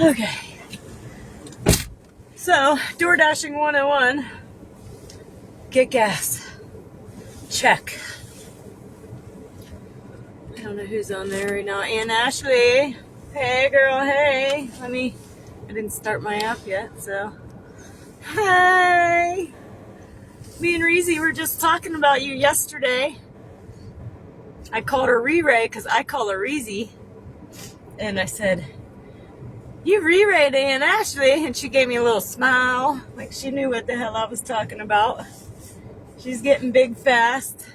Okay. So, DoorDashing 101. Get gas. Check. I don't know who's on there right now. Aunt Ashley. Hey, girl. Hey. I didn't start my app yet, so. Hey. Me and Reezy were just talking about you yesterday. I called her Re-Ray because I call her Reezy. And I said, you Re-Rayed Aunt Ashley. And she gave me a little smile. Like she knew what the hell I was talking about. She's getting big fast.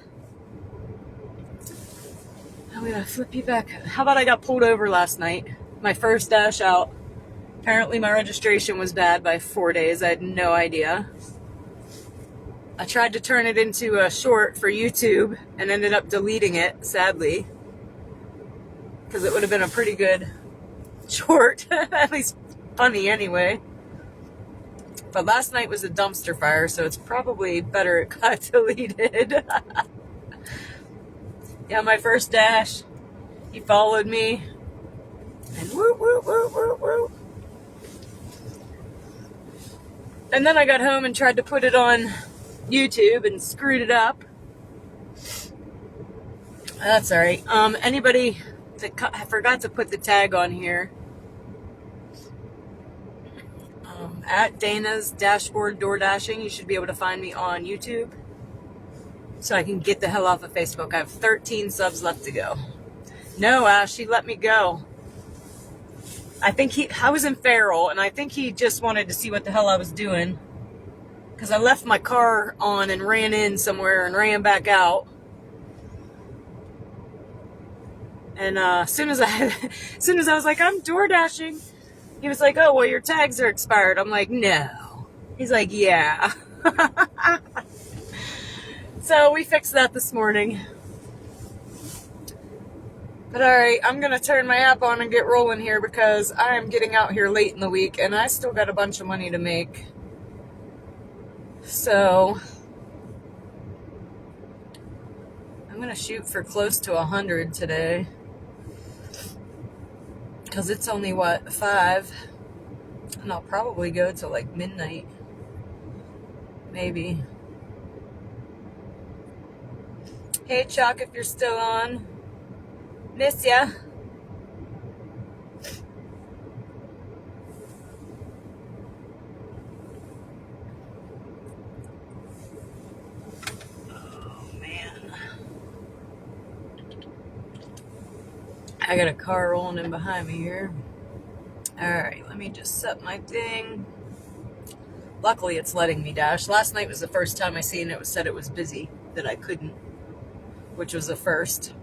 I'm going to flip you back. How about I got pulled over last night? My first dash out. Apparently my registration was bad by 4 days. I had no idea. I tried to turn it into a short for YouTube and ended up deleting it, sadly. Because it would have been a pretty good short. At least funny anyway. But last night was a dumpster fire, so it's probably better it got deleted. Yeah, my first dash. He followed me. And whoop, whoop, whoop, whoop, whoop. And then I got home and tried to put it on YouTube and screwed it up. That's all right. Anybody that I forgot to put the tag on here. At Dana's Dashboard DoorDashing, you should be able to find me on YouTube. So I can get the hell off of Facebook. I have 13 subs left to go. No, Ash, he let me go. I was in Farrell, and I think he just wanted to see what the hell I was doing. Because I left my car on and ran in somewhere and ran back out. And as soon as I was like, I'm door dashing, he was like, oh, well, your tags are expired. I'm like, no. He's like, yeah. So we fixed that this morning. But all right, I'm going to turn my app on and get rolling here because I am getting out here late in the week and I still got a bunch of money to make. So I'm going to shoot for close to 100 today. Because it's only, 5? And I'll probably go to like midnight. Maybe. Hey, Chuck, if you're still on. Miss ya. Oh, man. I got a car rolling in behind me here. Alright, let me just set my thing. Luckily, it's letting me dash. Last night was the first time I seen it. Said it was busy, that I couldn't, which was a first.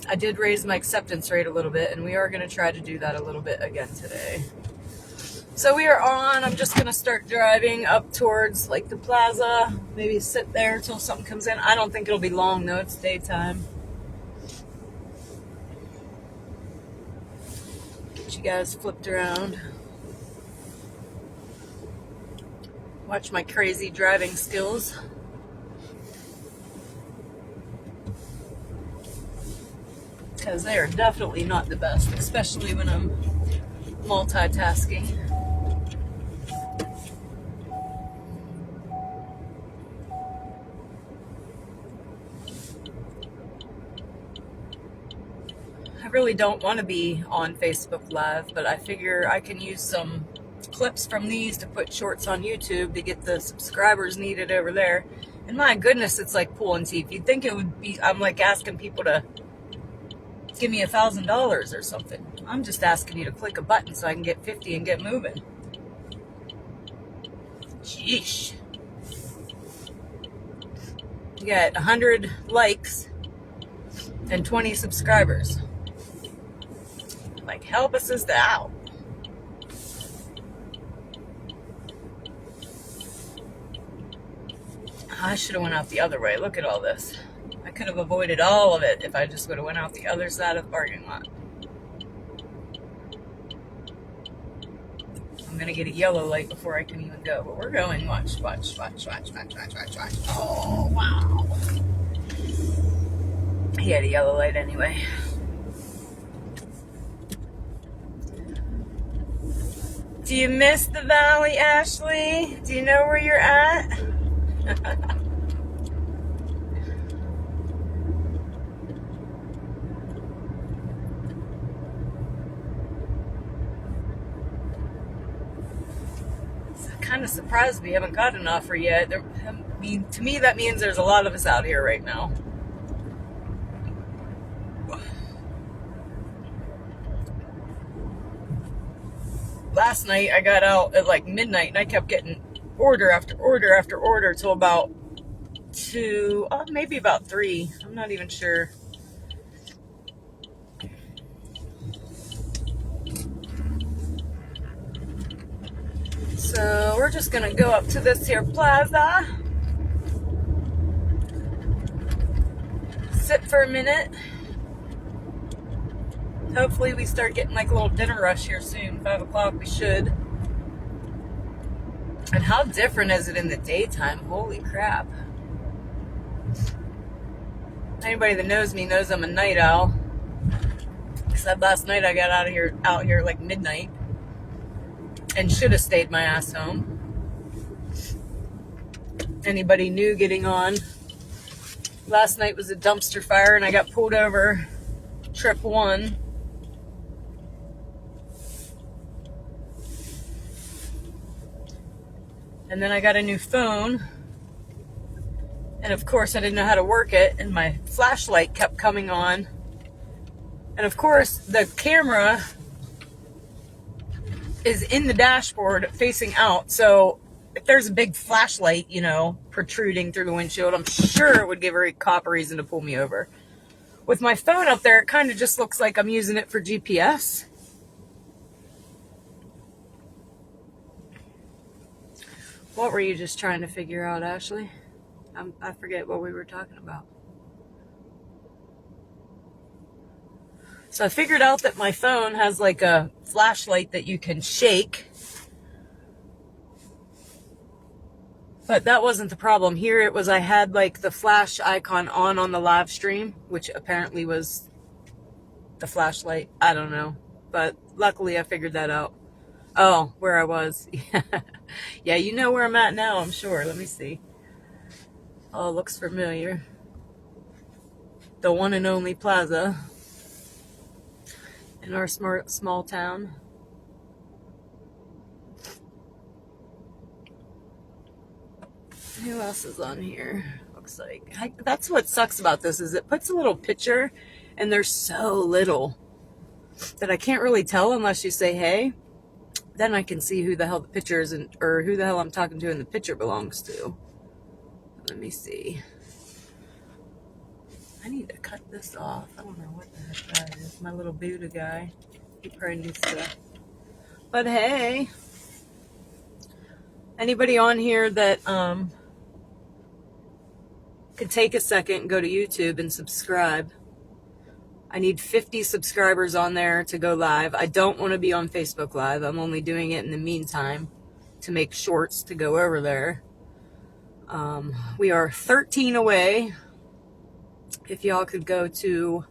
I did raise my acceptance rate a little bit, and we are going to try to do that a little bit again today. So we are on. I'm just going to start driving up towards like the plaza. Maybe sit there until something comes in. I don't think it'll be long, though. It's daytime. Get you guys flipped around. Watch my crazy driving skills. Because they are definitely not the best, especially when I'm multitasking. I really don't want to be on Facebook Live, but I figure I can use some clips from these to put shorts on YouTube to get the subscribers needed over there. And my goodness, it's like pulling teeth. You'd think it would be, I'm like asking people to give me $1,000 or something. I'm just asking you to click a button so I can get 50 and get moving. Sheesh. You got 100 likes and 20 subscribers. Like, help us sister out. I should have went out the other way. Look at all this. I could have avoided all of it if I just would have went out the other side of the parking lot. I'm going to get a yellow light before I can even go. But we're going. Watch. Oh, wow. He had a yellow light anyway. Do you miss the valley, Ashley? Do you know where you're at? Kind of surprised we haven't got an offer yet. To me, that means there's a lot of us out here right now. Last night I got out at like midnight and I kept getting order after order after order till about 2, maybe about 3. I'm not even sure. So we're just gonna go up to this here plaza, sit for a minute. Hopefully we start getting like a little dinner rush here soon. 5 o'clock we should. And how different is it in the daytime? Holy crap. Anybody that knows me knows I'm a night owl. Except last night I got out here like midnight. And should have stayed my ass home. Anybody new getting on? Last night was a dumpster fire and I got pulled over trip 1. And then I got a new phone. And of course I didn't know how to work it and my flashlight kept coming on. And of course the camera is in the dashboard facing out, so if there's a big flashlight, protruding through the windshield, I'm sure it would give a cop a reason to pull me over. With my phone up there, it kind of just looks like I'm using it for GPS. What were you just trying to figure out, Ashley? I forget what we were talking about. So I figured out that my phone has like a flashlight that you can shake. But that wasn't the problem. Here it was I had like the flash icon on the live stream, which apparently was the flashlight. I don't know. But luckily I figured that out. Oh, where I was. Yeah, you know where I'm at now, I'm sure. Let me see. Oh, looks familiar. The one and only plaza in our small town. Who else is on here? Looks like that's what sucks about this is it puts a little picture and there's so little that I can't really tell unless you say hey. Then I can see who the hell the picture is or who the hell I'm talking to and the picture belongs to. Let me see. I need to cut this off. I don't know what the heck that is. My little Buddha guy. He probably needs to. But hey. Anybody on here that could take a second and go to YouTube and subscribe. I need 50 subscribers on there to go live. I don't want to be on Facebook Live. I'm only doing it in the meantime to make shorts to go over there. We are 13 away. If y'all could go to,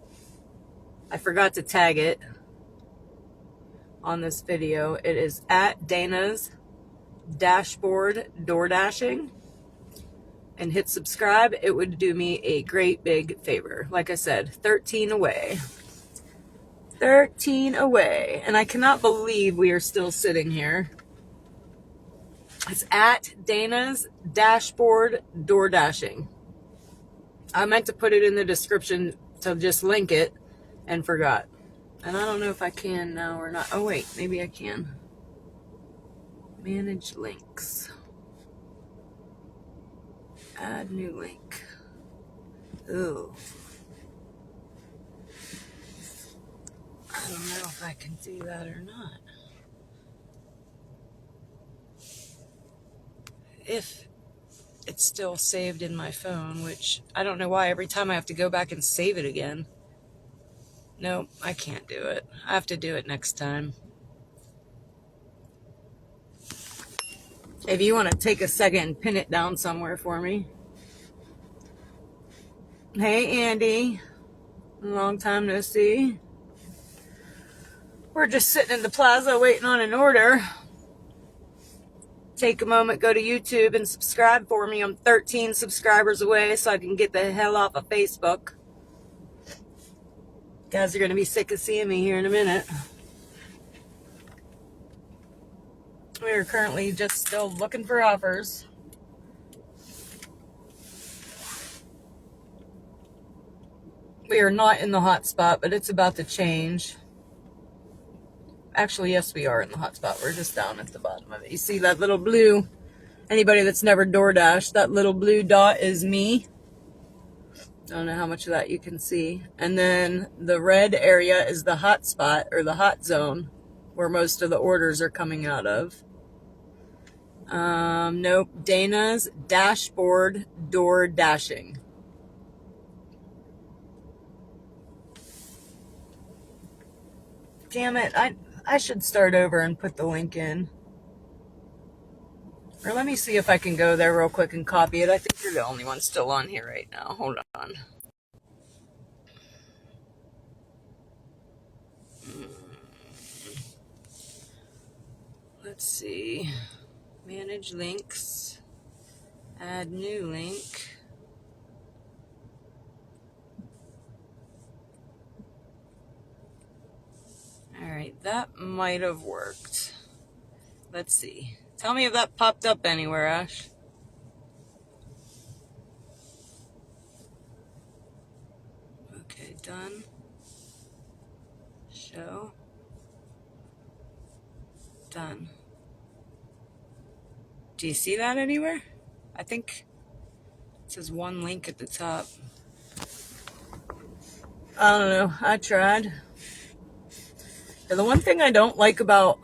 I forgot to tag it on this video. It is at Dana's Dashboard DoorDashing. And hit subscribe. It would do me a great big favor. Like I said, 13 away. 13 away. And I cannot believe we are still sitting here. It's at Dana's Dashboard DoorDashing. I meant to put it in the description to just link it and forgot. And I don't know if I can now or not. Oh wait, maybe I can. Manage links. Add new link. Ooh. I don't know if I can do that or not. If it's still saved in my phone, which I don't know why every time I have to go back and save it again. Nope, I can't do it. I have to do it next time. If you want to take a second and pin it down somewhere for me. Hey, Andy. Long time no see. We're just sitting in the plaza waiting on an order. take a moment, go to YouTube and subscribe for me. I'm 13 subscribers away, so I can get the hell off of Facebook. Guys are going to be sick of seeing me here in a minute. We are currently just still looking for offers. We are not in the hot spot, but it's about to change. Actually, yes, we are in the hot spot. We're just down at the bottom of it. You see that little blue? Anybody that's never DoorDash, that little blue dot is me. I don't know how much of that you can see. And then the red area is the hot spot, or the hot zone, where most of the orders are coming out of. Nope. Dana's dashboard door dashing. Damn it. I should start over and put the link in. Or let me see if I can go there real quick and copy it. I think you're the only one still on here right now. Hold on. Let's see. Manage links. Add new link. Alright, that might have worked. Let's see. Tell me if that popped up anywhere, Ash. Okay, done. Show. Done. Do you see that anywhere? I think it says one link at the top. I don't know. I tried. And the one thing I don't like about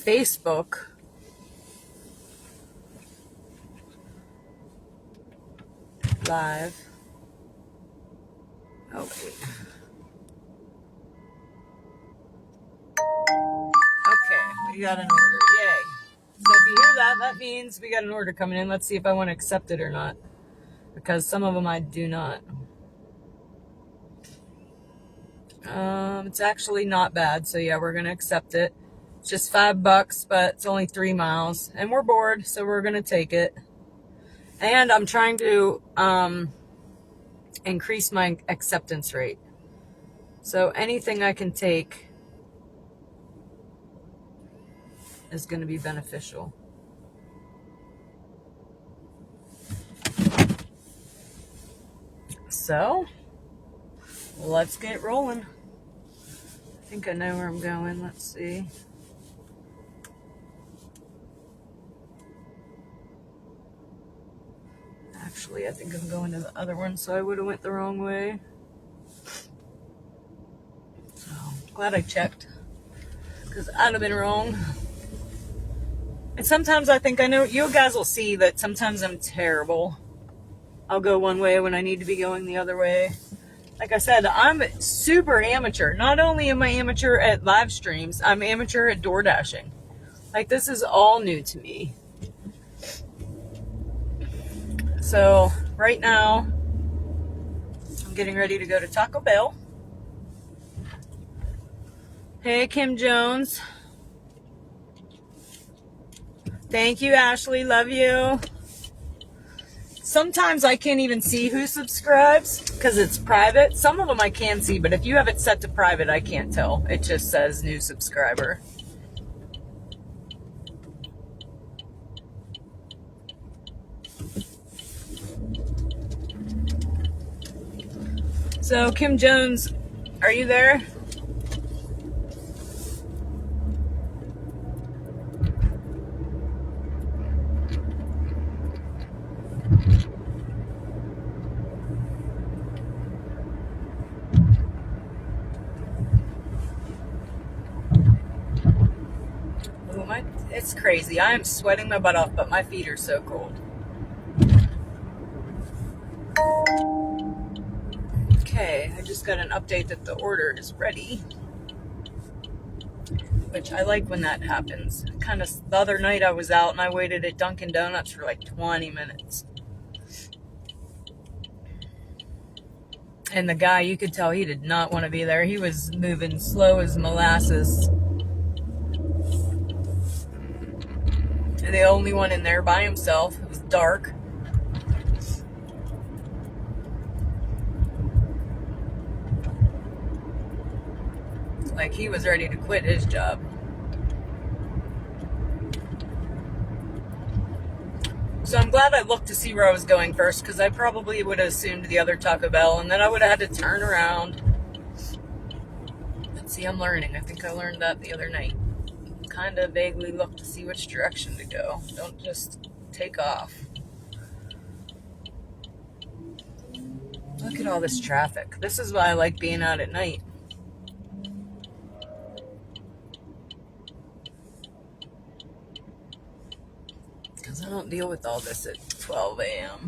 Facebook Live. Oh, wait. Okay, we got an order. Yay. So if you hear that, that means we got an order coming in. Let's see if I want to accept it or not. Because some of them I do not. It's actually not bad. So yeah, we're going to accept it. It's just $5, but it's only 3 miles. And we're bored, so we're going to take it. And I'm trying to increase my acceptance rate. So anything I can take is going to be beneficial. So, let's get rolling. I think I know where I'm going. Let's see. Actually, I think I'm going to the other one, so I would have went the wrong way. So, glad I checked, because I'd have been wrong. And sometimes I think I know, you guys will see that sometimes I'm terrible. I'll go one way when I need to be going the other way. Like I said, I'm super amateur. Not only am I amateur at live streams, I'm amateur at door dashing. Like, this is all new to me. So, right now, I'm getting ready to go to Taco Bell. Hey, Kim Jones. Thank you, Ashley. Love you. Sometimes I can't even see who subscribes because it's private. Some of them I can see, but if you have it set to private, I can't tell. It just says new subscriber. So, Kim Jones, are you there? It's crazy. I am sweating my butt off, but my feet are so cold. Okay, I just got an update that the order is ready, which I like when that happens. Kind of, the other night I was out and I waited at Dunkin' Donuts for like 20 minutes. And the guy, you could tell he did not want to be there. He was moving slow as molasses. and the only one in there by himself. It was dark. Like he was ready to quit his job. So I'm glad I looked to see where I was going first, because I probably would have assumed the other Taco Bell, and then I would have had to turn around. Let's see, I'm learning. I think I learned that the other night. Kind of vaguely look to see which direction to go. Don't just take off. Look at all this traffic. This is why I like being out at night. Because I don't deal with all this at 12 a.m.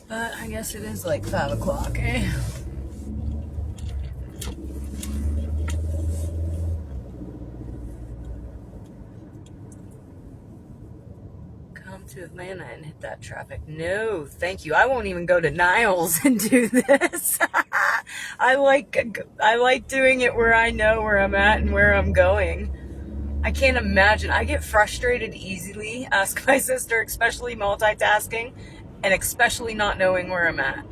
But I guess it is like 5 o'clock, eh? Come to Atlanta and hit that traffic. No, thank you. I won't even go to Niles and do this. I like doing it where I know where I'm at and where I'm going. I can't imagine. I get frustrated easily. Ask my sister, especially multitasking, and especially not knowing where I'm at.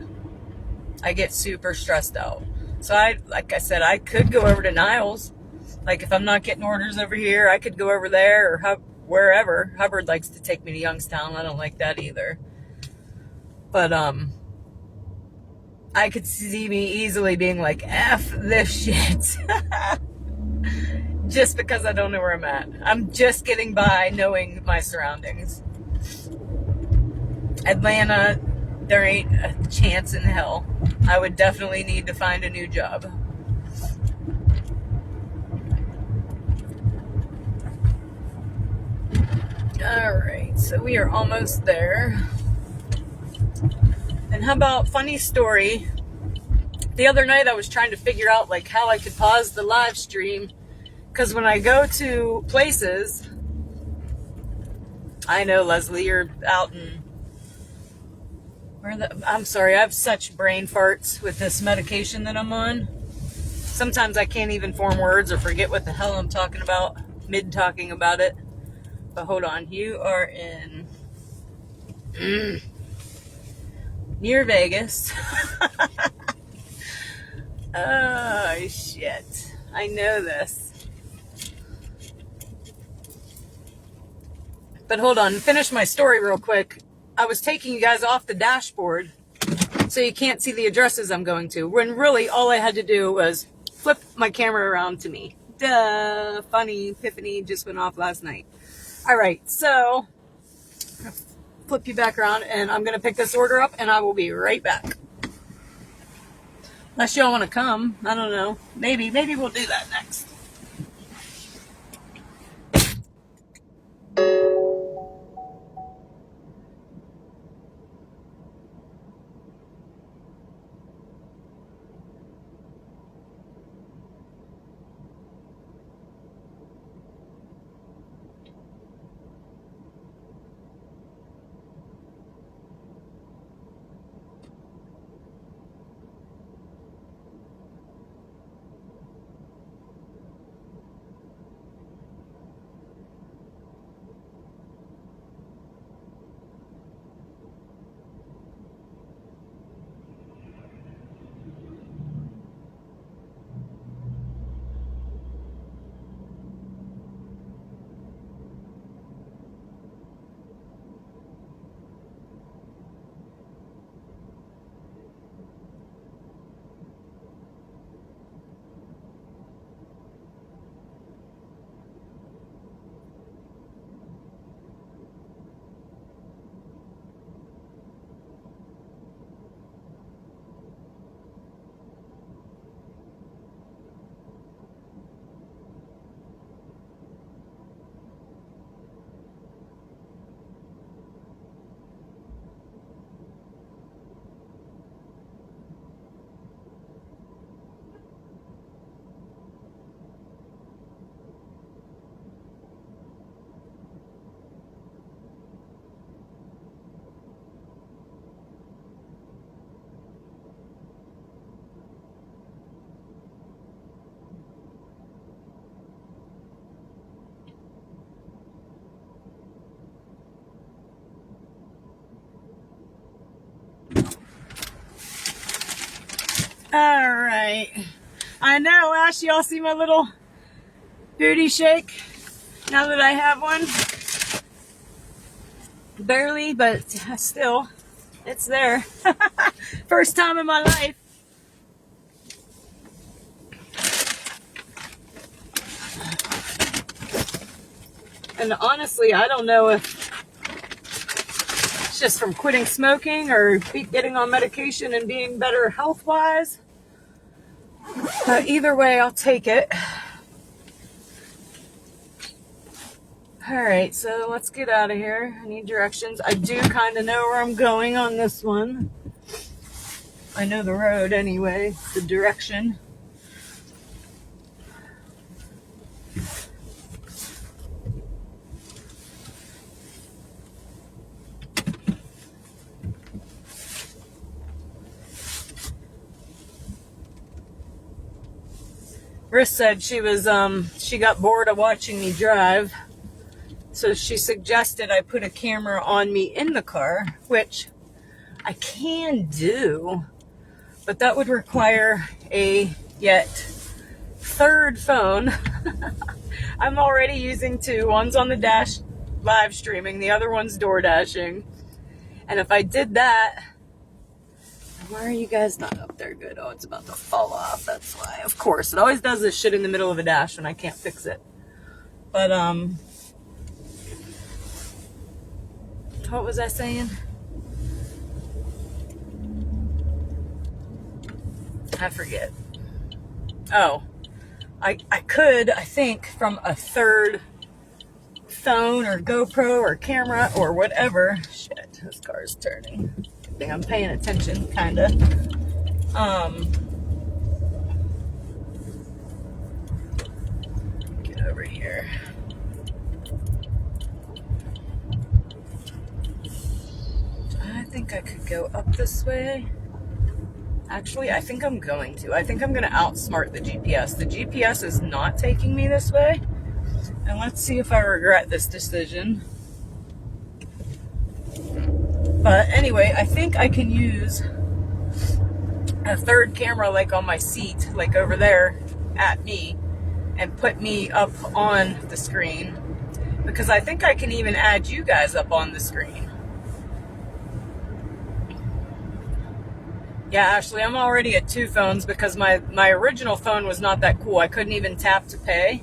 I get super stressed out. So like I said, I could go over to Niles. Like if I'm not getting orders over here, I could go over there or wherever. Hubbard likes to take me to Youngstown. I don't like that either. But I could see me easily being like, F this shit. Just because I don't know where I'm at. I'm just getting by knowing my surroundings. Atlanta, there ain't a chance in hell. I would definitely need to find a new job. Alright, so we are almost there. And how about funny story? The other night I was trying to figure out like how I could pause the live stream, because when I go to places, I know, Leslie, you're out in I'm sorry, I have such brain farts with this medication that I'm on. Sometimes I can't even form words or forget what the hell I'm talking about mid-talking about it. But hold on, you are in near Vegas. Oh, shit. I know this. But hold on, finish my story real quick. I was taking you guys off the dashboard so you can't see the addresses I'm going to, when really all I had to do was flip my camera around to me. Duh, funny epiphany just went off last night. All right, so flip you back around and I'm going to pick this order up and I will be right back. Unless y'all want to come, I don't know. Maybe we'll do that next. All right. I know, Ash, y'all see my little booty shake now that I have one? Barely, but still, it's there. First time in my life. And honestly, I don't know if it's just from quitting smoking or getting on medication and being better health-wise. But either way, I'll take it. Alright, so let's get out of here. I need directions. I do kind of know where I'm going on this one. I know the road anyway, the direction. Riss said she got bored of watching me drive. So she suggested I put a camera on me in the car, which I can do, but that would require a yet third phone. I'm already using two. One's on the dash live streaming, the other one's DoorDashing. And if I did that, why are you guys not up there good? Oh, it's about to fall off. That's why. Of course. It always does this shit in the middle of a dash when I can't fix it. But, what was I saying? I forget. Oh, I could, I think, from a third phone or GoPro or camera or whatever. Shit, this car is turning. I think I'm paying attention, kind of. Get over here. I think I could go up this way. Actually, I think I'm going to. I think I'm going to outsmart the GPS. The GPS is not taking me this way. And let's see if I regret this decision. But anyway, I think I can use a third camera like on my seat, like over there at me, and put me up on the screen. Because I think I can even add you guys up on the screen. Yeah, Ashley, I'm already at two phones because my original phone was not that cool. I couldn't even tap to pay.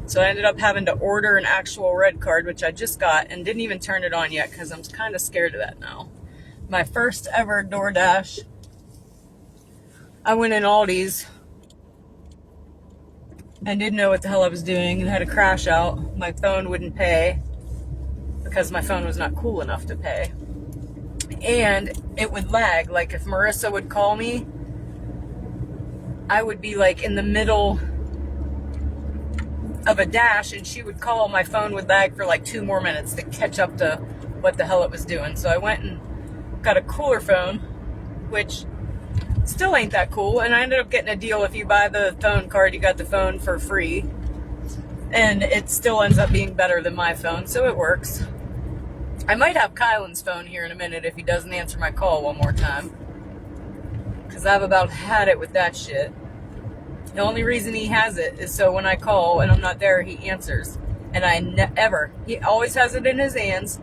So I ended up having to order an actual red card, which I just got and didn't even turn it on yet because I'm kind of scared of that now. My first ever DoorDash, I went in Aldi's and didn't know what the hell I was doing and had a crash out. My phone wouldn't pay because my phone was not cool enough to pay. And it would lag. Like if Marissa would call me, I would be like in the middle of a dash and she would call, my phone would lag for like 2 more minutes to catch up to what the hell it was doing. So I went and got a cooler phone, which still ain't that cool. And I ended up getting a deal. If you buy the phone card, you got the phone for free. And it still ends up being better than my phone, so it works. I might have Kylan's phone here in a minute if he doesn't answer my call one more time. Because I've about had it with that shit. The only reason he has it is so when I call and I'm not there, he answers. And he always has it in his hands,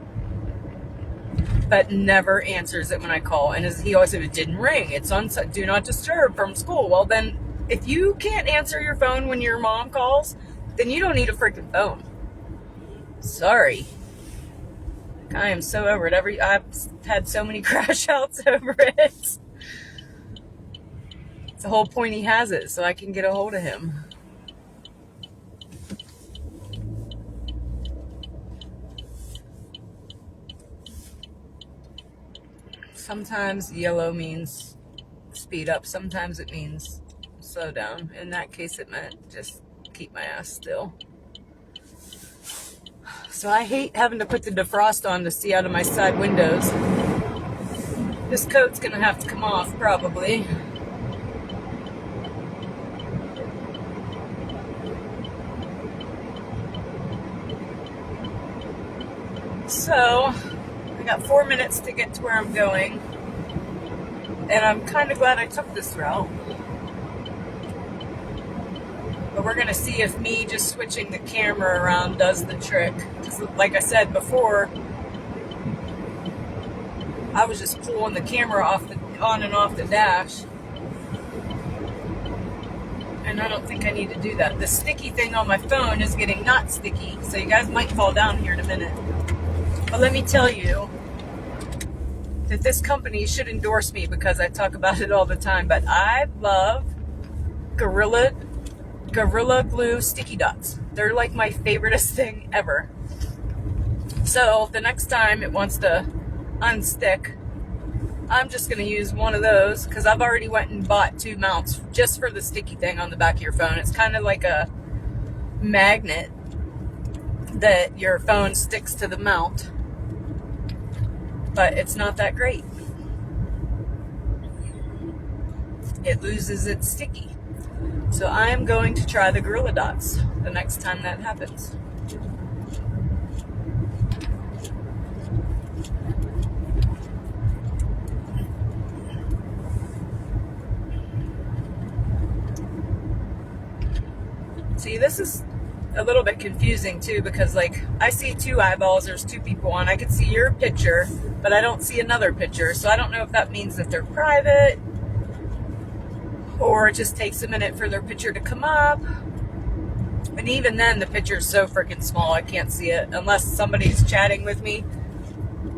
but never answers it when I call. And he always said, it didn't ring. It's on do not disturb from school. Well, then, if you can't answer your phone when your mom calls, then you don't need a freaking phone. Sorry. I am so over it. I've had so many crash outs over it. It's the whole point he has it, so I can get a hold of him. Sometimes yellow means speed up. Sometimes it means slow down. In that case, it meant just keep my ass still. So I hate having to put the defrost on to see out of my side windows. This coat's gonna have to come off probably. So I got 4 minutes to get to where I'm going. And I'm kind of glad I took this route. we're going to see if me just switching the camera around does the trick. Like I said before, I was just pulling the camera on and off the dash. And I don't think I need to do that. The sticky thing on my phone is getting not sticky, so you guys might fall down here in a minute. But let me tell you that this company should endorse me because I talk about it all the time. But I love Gorilla Glue sticky dots. They're like my favoriteest thing ever. So the next time it wants to unstick, I'm just going to use one of those because I've already went and bought 2 mounts just for the sticky thing on the back of your phone. It's kind of like a magnet that your phone sticks to the mount, but it's not that great. It loses its sticky. So I am going to try the Gorilla Dots the next time that happens. See, this is a little bit confusing too because like I see 2 eyeballs, there's 2 people on. I can see your picture, but I don't see another picture. So I don't know if that means that they're private or it just takes a minute for their picture to come up. And even then the picture's so freaking small I can't see it unless somebody's chatting with me.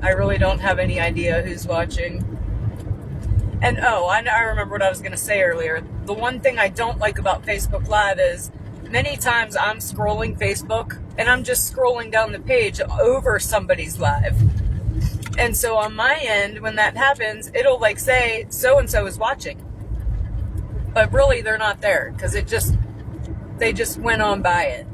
I really don't have any idea who's watching. And I remember what I was going to say earlier. The one thing I don't like about Facebook Live is many times I'm scrolling Facebook and I'm just scrolling down the page over somebody's live. And so on my end, when that happens, it'll like say so-and-so is watching. But really they're not there because they just went on by it.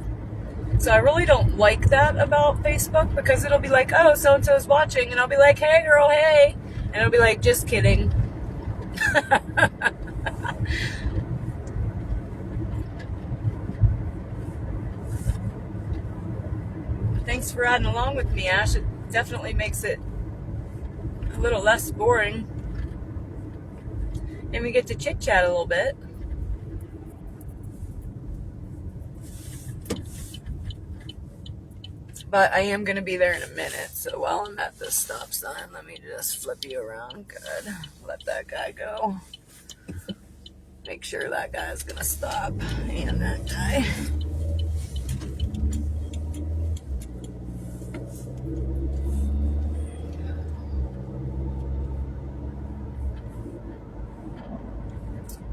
So I really don't like that about Facebook because it'll be like, oh, so-and-so is watching. And I'll be like, hey girl, hey. And it'll be like, just kidding. Thanks for riding along with me, Ash. It definitely makes it a little less boring. And we get to chit-chat a little bit. But I am going to be there in a minute. So while I'm at this stop sign, let me just flip you around. Good. Let that guy go. Make sure that guy's going to stop. And that guy.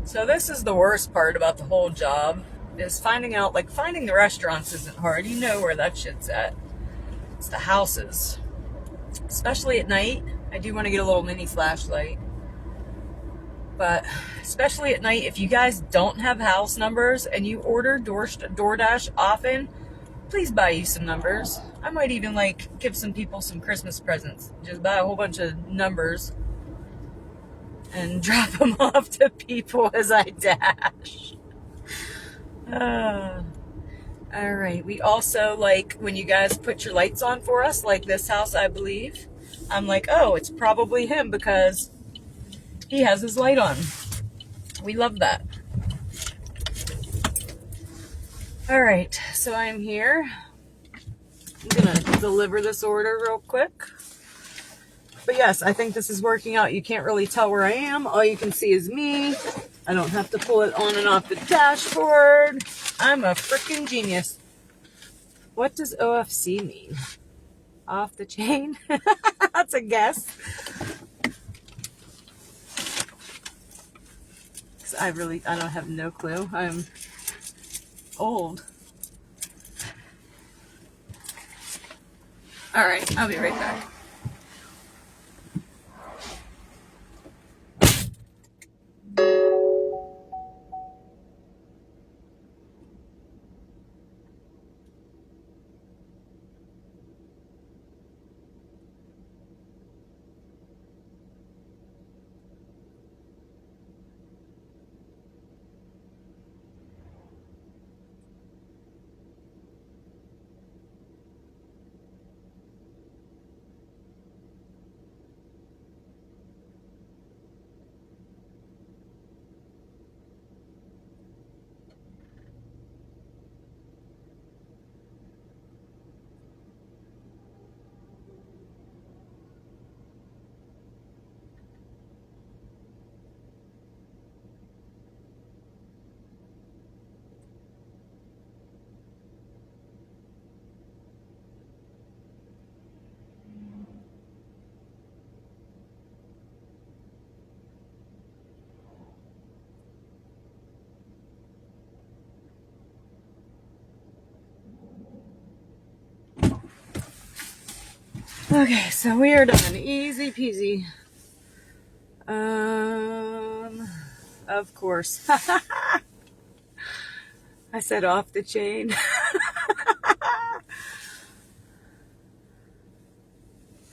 So this is the worst part about the whole job, is finding out, like finding the restaurants isn't hard. You know where that shit's at. It's the houses. Especially at night. I do want to get a little mini flashlight. But especially at night, if you guys don't have house numbers and you order DoorDash often, please buy you some numbers. I might even like give some people some Christmas presents. Just buy a whole bunch of numbers and drop them off to people as I dash. All right. We also like when you guys put your lights on for us, like this house, I believe. I'm like, oh, it's probably him because he has his light on. We love that. All right. So I'm here. I'm going to deliver this order real quick. But yes, I think this is working out. You can't really tell where I am. All you can see is me. I don't have to pull it on and off the dashboard. I'm a freaking genius. What does OFC mean? Off the chain? That's a guess. I don't have no clue. I'm old. All right, I'll be right back. Okay, so we are done. Easy peasy. Of course. I said off the chain.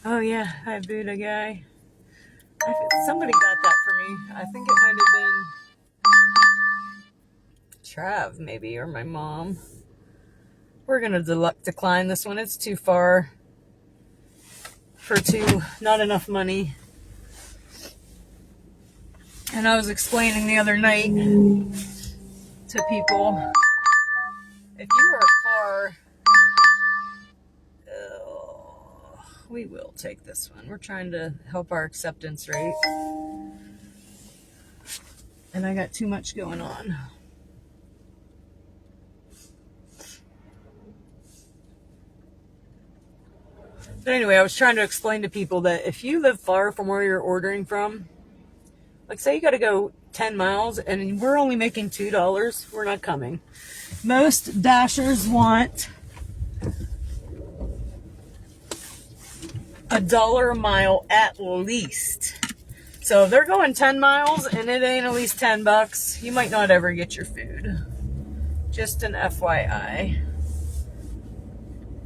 Oh yeah, hi Buddha guy. Somebody got that for me. I think it might have been Trav maybe, or my mom. We're gonna decline this one. It's too far for not enough money. And I was explaining the other night to people, if you are far, we will take this one. We're trying to help our acceptance rate. And I got too much going on. But anyway, I was trying to explain to people that if you live far from where you're ordering from, like say you got to go 10 miles and we're only making $2, we're not coming. Most Dashers want $1 a mile at least. So if they're going 10 miles and it ain't at least $10, you might not ever get your food. Just an FYI.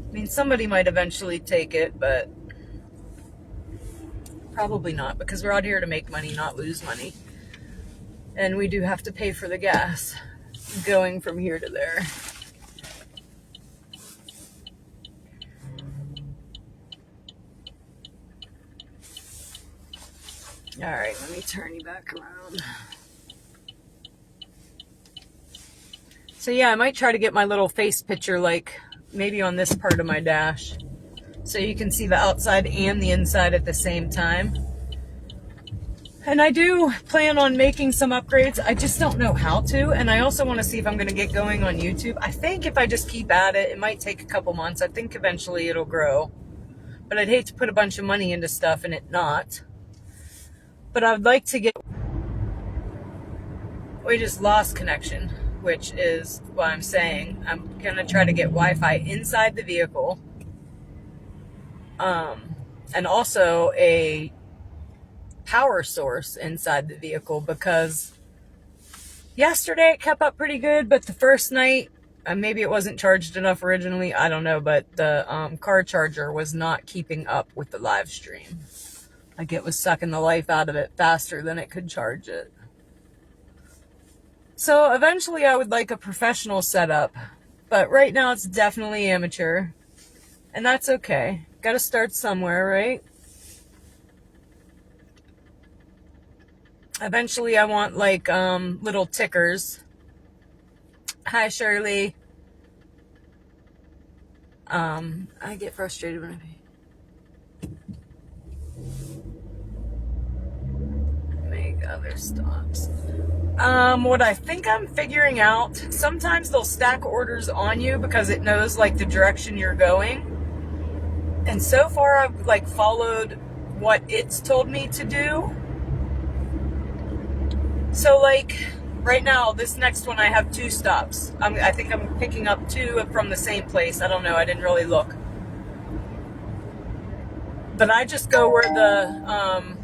I mean, somebody might eventually take it, but probably not, because we're out here to make money, not lose money. And we do have to pay for the gas going from here to there. All right, let me turn you back around. So yeah, I might try to get my little face picture like maybe on this part of my dash, so you can see the outside and the inside at the same time. And I do plan on making some upgrades. I just don't know how to. And I also want to see if I'm going to get going on YouTube. I think if I just keep at it, it might take a couple months. I think eventually it'll grow. But I'd hate to put a bunch of money into stuff and it not. But I'd like to get... We just lost connection, which is why I'm saying I'm going to try to get Wi-Fi inside the vehicle. And also a power source inside the vehicle, because yesterday it kept up pretty good, but the first night, maybe it wasn't charged enough originally, I don't know, but the car charger was not keeping up with the live stream. Like it was sucking the life out of it faster than it could charge it. So eventually I would like a professional setup, but right now it's definitely amateur, and that's okay. Gotta start somewhere, right? Eventually I want like little tickers. Hi Shirley. I get frustrated when I make other stops. What I think I'm figuring out, sometimes they'll stack orders on you because it knows like the direction you're going. And so far I've like followed what it's told me to do. So like right now, this next one I have 2 stops. I think I'm picking up 2 from the same place. I don't know. I didn't really look. But I just go where the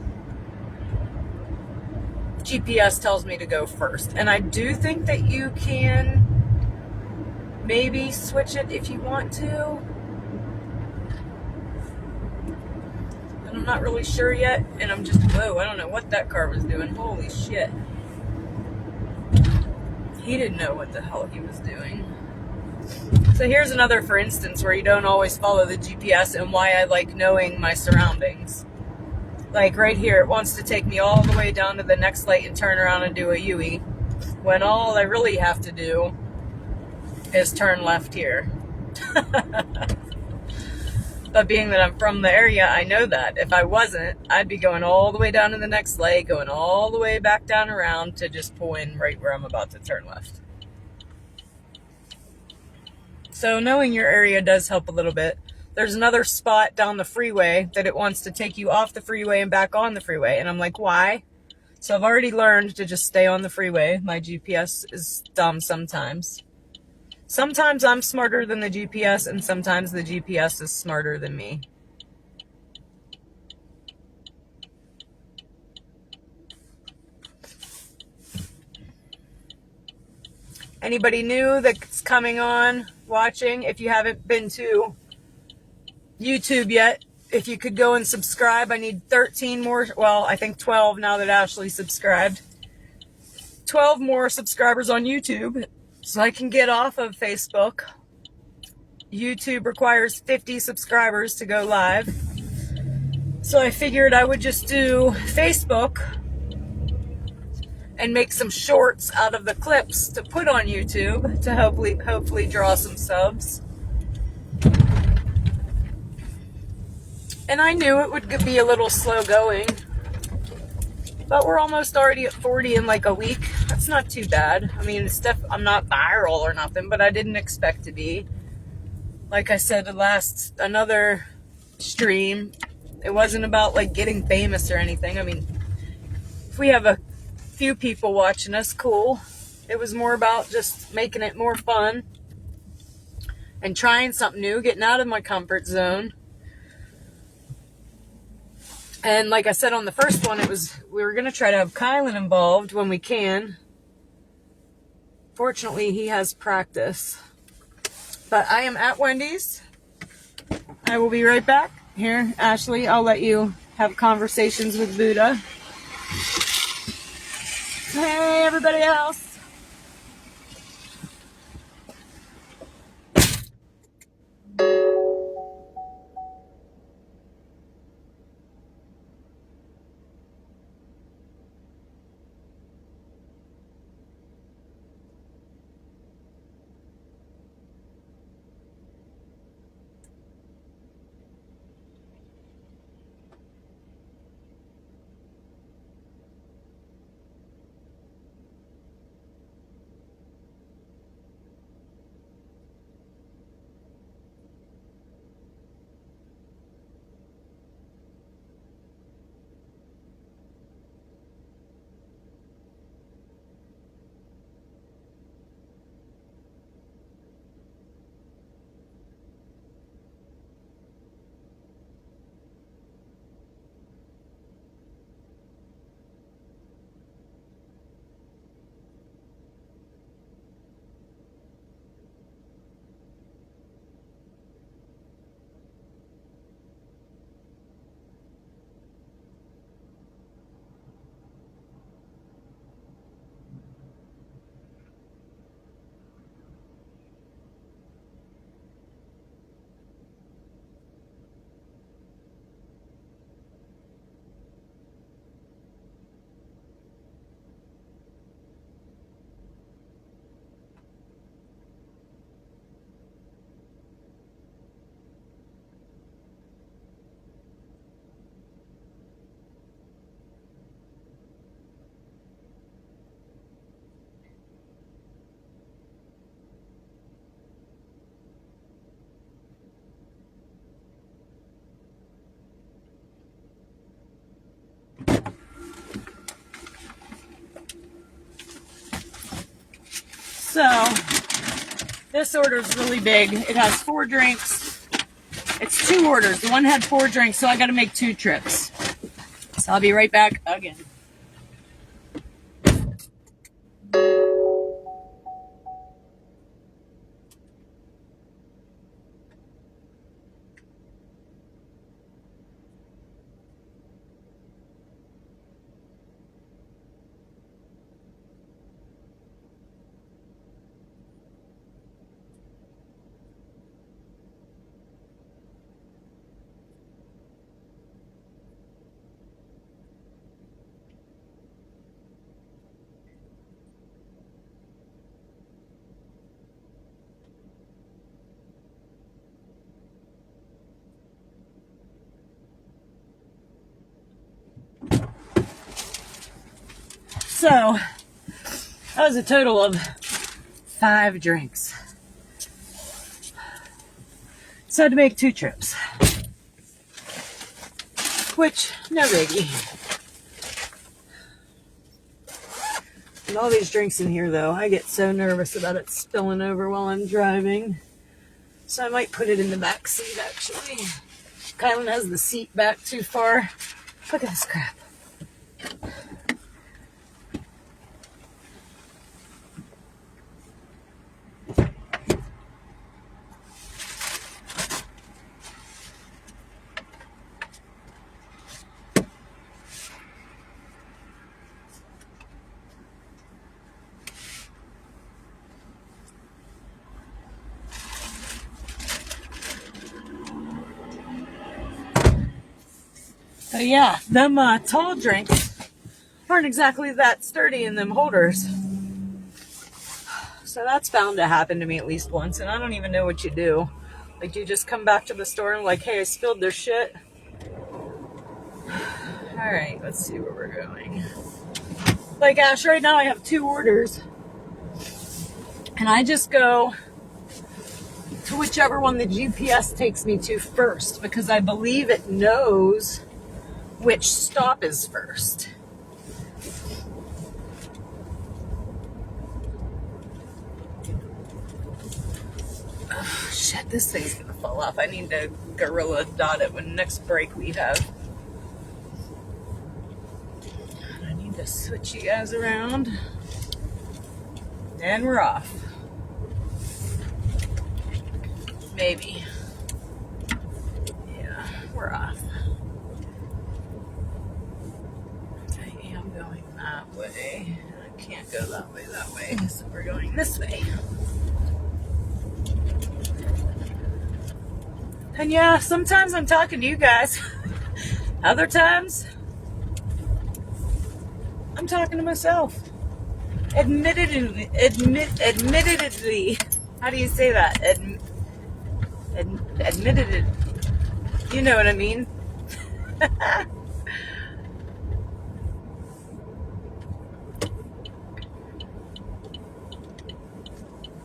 GPS tells me to go first. And I do think that you can maybe switch it if you want to. And I'm not really sure yet. And I'm just, whoa, I don't know what that car was doing. Holy shit. He didn't know what the hell he was doing. So here's another for instance where you don't always follow the GPS, and why I like knowing my surroundings. Like right here, it wants to take me all the way down to the next light and turn around and do a U-E, when all I really have to do is turn left here. But being that I'm from the area, I know that. If I wasn't, I'd be going all the way down to the next light, going all the way back down around to just pull in right where I'm about to turn left. So knowing your area does help a little bit. There's another spot down the freeway that it wants to take you off the freeway and back on the freeway. And I'm like, why? So I've already learned to just stay on the freeway. My GPS is dumb sometimes. Sometimes I'm smarter than the GPS, and sometimes the GPS is smarter than me. Anybody new that's coming on, watching, if you haven't been to YouTube yet, if you could go and subscribe. I need 13 more, well, I think 12 now that Ashley subscribed. 12 more subscribers on YouTube so I can get off of Facebook. YouTube requires 50 subscribers to go live. So I figured I would just do Facebook and make some shorts out of the clips to put on YouTube to hopefully draw some subs. And I knew it would be a little slow going, but we're almost already at 40 in like a week. That's not too bad. I mean, I'm not viral or nothing, but I didn't expect to be. Like I said, another stream, it wasn't about like getting famous or anything. I mean, if we have a few people watching us, cool. It was more about just making it more fun and trying something new, getting out of my comfort zone. And like I said on the first one, we were going to try to have Kylan involved when we can. Fortunately, he has practice. But I am at Wendy's. I will be right back. Here, Ashley, I'll let you have conversations with Buddha. Hey, everybody else. So, this order is really big. It has 4 drinks. It's 2 orders. The one had 4 drinks, so I got to make 2 trips. So I'll be right back again. So, that was a total of 5 drinks. So I had to make 2 trips. Which, no biggie. And all these drinks in here, though, I get so nervous about it spilling over while I'm driving. So I might put it in the back seat, actually. Kylan has the seat back too far. Look at this crap. But yeah, them tall drinks aren't exactly that sturdy in them holders. So that's bound to happen to me at least once, and I don't even know what you do. Like, do you just come back to the store and like, hey, I spilled their shit? Alright, let's see where we're going. Like, Ash, right now I have 2 orders. And I just go to whichever one the GPS takes me to first, because I believe it knows which stop is first. Oh, shit, this thing's gonna fall off. I need to gorilla dot it when next break we have. I need to switch you guys around. And we're off. Maybe. Yeah, we're off. I am going that way. I can't go that way, so we're going this way. And yeah, sometimes I'm talking to you guys. Other times, I'm talking to myself. Admittedly, how do you say that? Admitted, you know what I mean?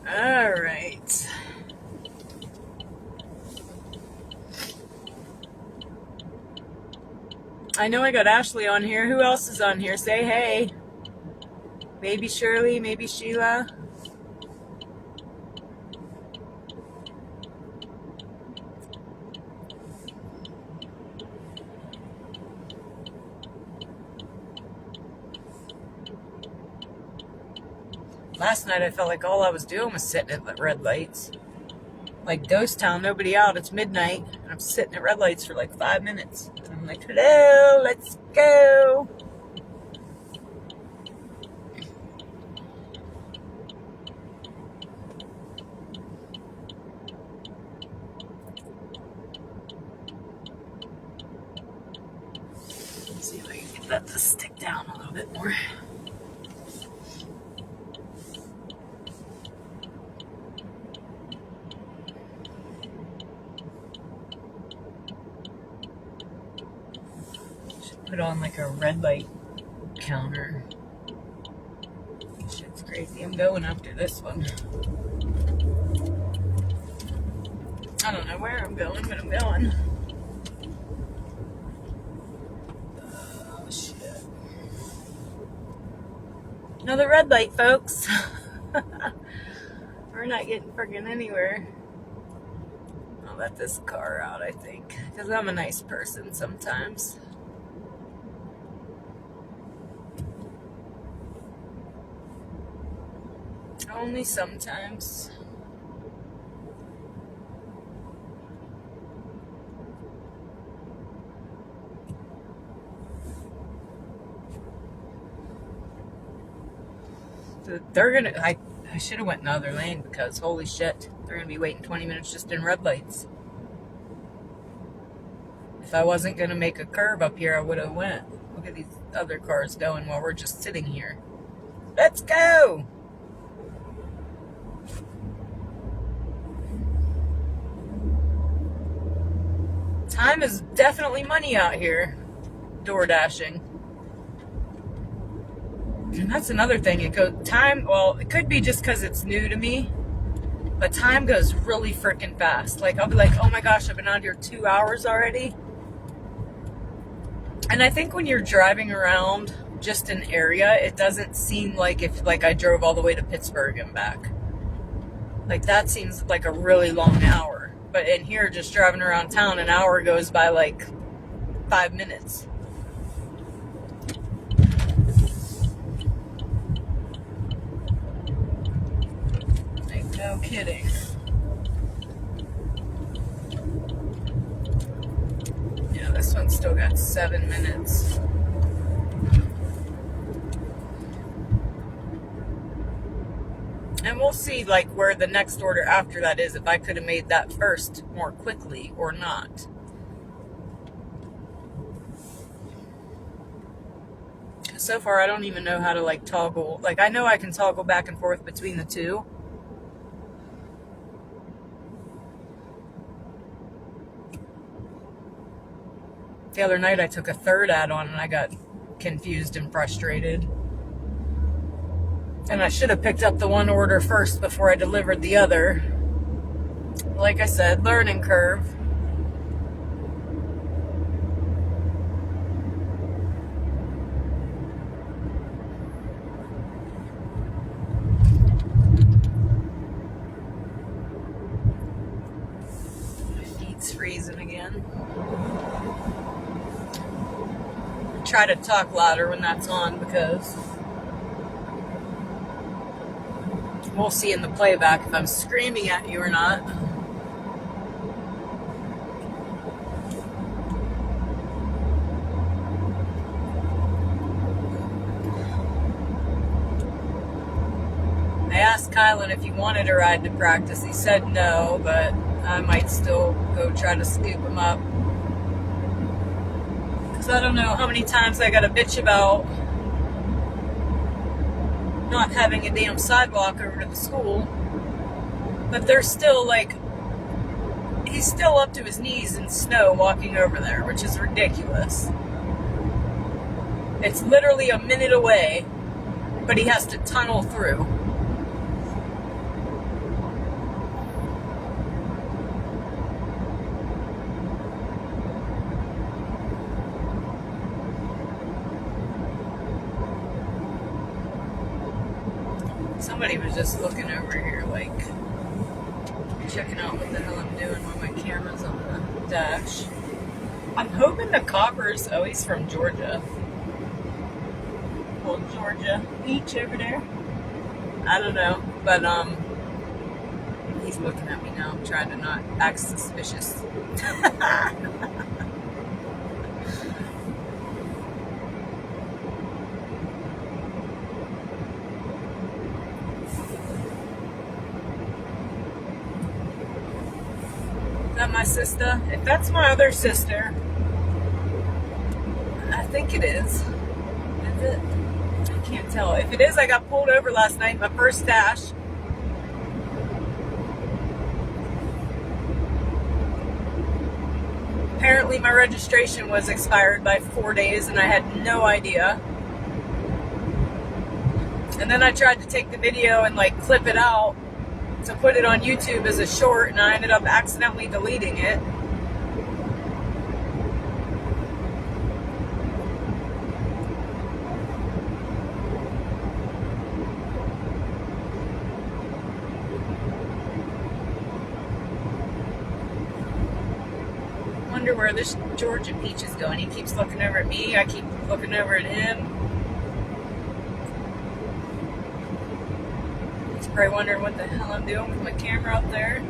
All right. I know I got Ashley on here. Who else is on here? Say hey. Maybe Shirley, maybe Sheila. Last night I felt like all I was doing was sitting at the red lights. Like ghost town, nobody out, it's midnight, and I'm sitting at red lights for like 5 minutes. And I'm like, hello, let's go. Let's see if I can get that to stick down a little bit more. Put on like a red light counter. Shit's crazy. I'm going after this one. I don't know where I'm going, but I'm going. Oh, shit. Another red light, folks. We're not getting friggin' anywhere. I'll let this car out, I think, because I'm a nice person sometimes. Only sometimes. They're gonna, I should have went in the other lane because holy shit, they're gonna be waiting 20 minutes just in red lights. If I wasn't gonna make a curve up here, I would have went. Look at these other cars going while we're just sitting here. Let's go! Time is definitely money out here, DoorDashing. And that's another thing. It could be just because it's new to me, but time goes really freaking fast. Like, I'll be like, oh my gosh, I've been out here 2 hours already. And I think when you're driving around just an area, it doesn't seem like if I drove all the way to Pittsburgh and back. Like, that seems like a really long hour. But in here, just driving around town, an hour goes by like 5 minutes. Like, no kidding. Yeah, this one's still got 7 minutes. And we'll see, like, where the next order after that is, if I could have made that first more quickly or not. So far, I don't even know how to like toggle. Like, I know I can toggle back and forth between the two. The other night I took a third add-on and I got confused and frustrated. And I should have picked up the one order first before I delivered the other. Like I said, learning curve. My feet's freezing again. Try to talk louder when that's on because we'll see in the playback if I'm screaming at you or not. I asked Kylan if he wanted to ride to practice. He said no, but I might still go try to scoop him up. Because I don't know how many times I got to bitch about not having a damn sidewalk over to the school. But there's still like, he's still up to his knees in snow walking over there, which is ridiculous. It's literally a minute away, but he has to tunnel through. Somebody was just looking over here, like, checking out what the hell I'm doing when my camera's on the dash. I'm hoping the copper's, oh, he's from Georgia. Old Georgia beach over there. I don't know, but, he's looking at me now. I'm trying to not act suspicious. Is that my sister? If that's my other sister, I think it is. Is it? I can't tell. If it is, I got pulled over last night, my first dash. Apparently my registration was expired by 4 days and I had no idea. And then I tried to take the video and like clip it out to put it on YouTube as a short, and I ended up accidentally deleting it. Wonder where this Georgia peach is going. He keeps looking over at me, I keep looking over at him. He's probably wondering what the hell I'm doing with my camera up there.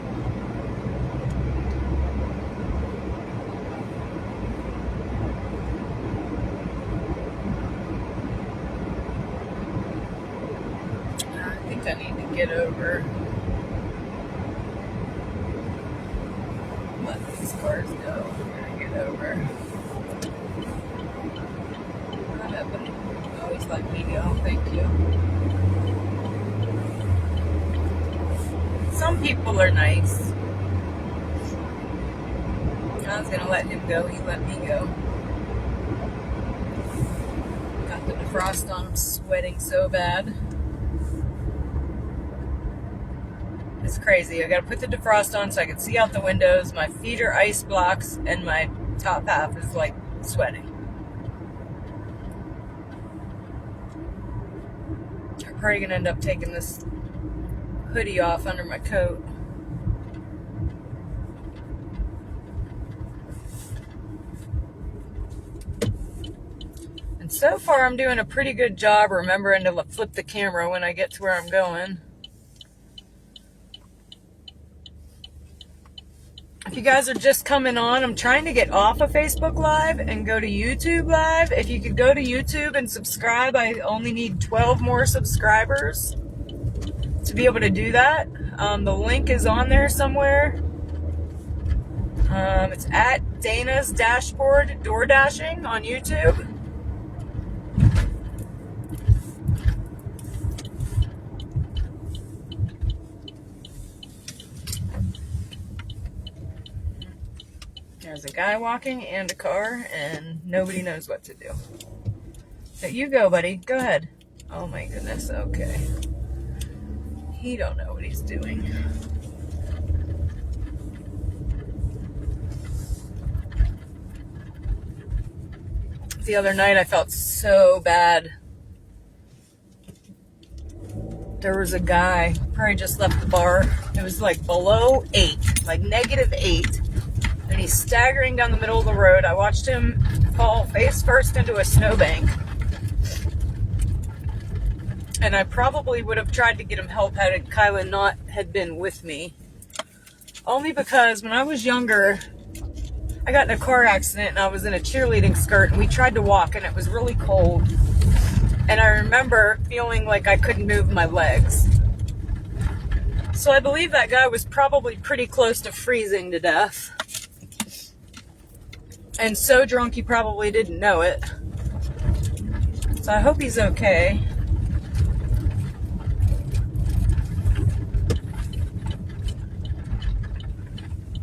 I think I need to get over. Let these cars go. I'm gonna get over. What happened? Always let me go. Thank you. Some people are nice. I was gonna let him go. He let me go. Got the defrost on. I'm sweating so bad. It's crazy. I gotta put the defrost on so I can see out the windows. My feet are ice blocks and my top half is like sweating. I'm probably gonna end up taking this hoodie off under my coat. And so far I'm doing a pretty good job remembering to flip the camera when I get to where I'm going. If you guys are just coming on, I'm trying to get off of Facebook Live and go to YouTube Live. If you could go to YouTube and subscribe, I only need 12 more subscribers to be able to do that. The link is on there somewhere. It's at Dana's Dashboard DoorDashing on YouTube. There's a guy walking and a car, and nobody knows what to do. So you go, buddy. Go ahead. Oh my goodness. Okay. He don't know what he's doing. The other night I felt so bad. There was a guy, probably just left the bar. It was like below 8, like -8. And he's staggering down the middle of the road. I watched him fall face first into a snowbank. And I probably would have tried to get him help had Kyla not had been with me. Only because when I was younger, I got in a car accident and I was in a cheerleading skirt and we tried to walk and it was really cold. And I remember feeling like I couldn't move my legs. So I believe that guy was probably pretty close to freezing to death. And so drunk he probably didn't know it. So I hope he's okay.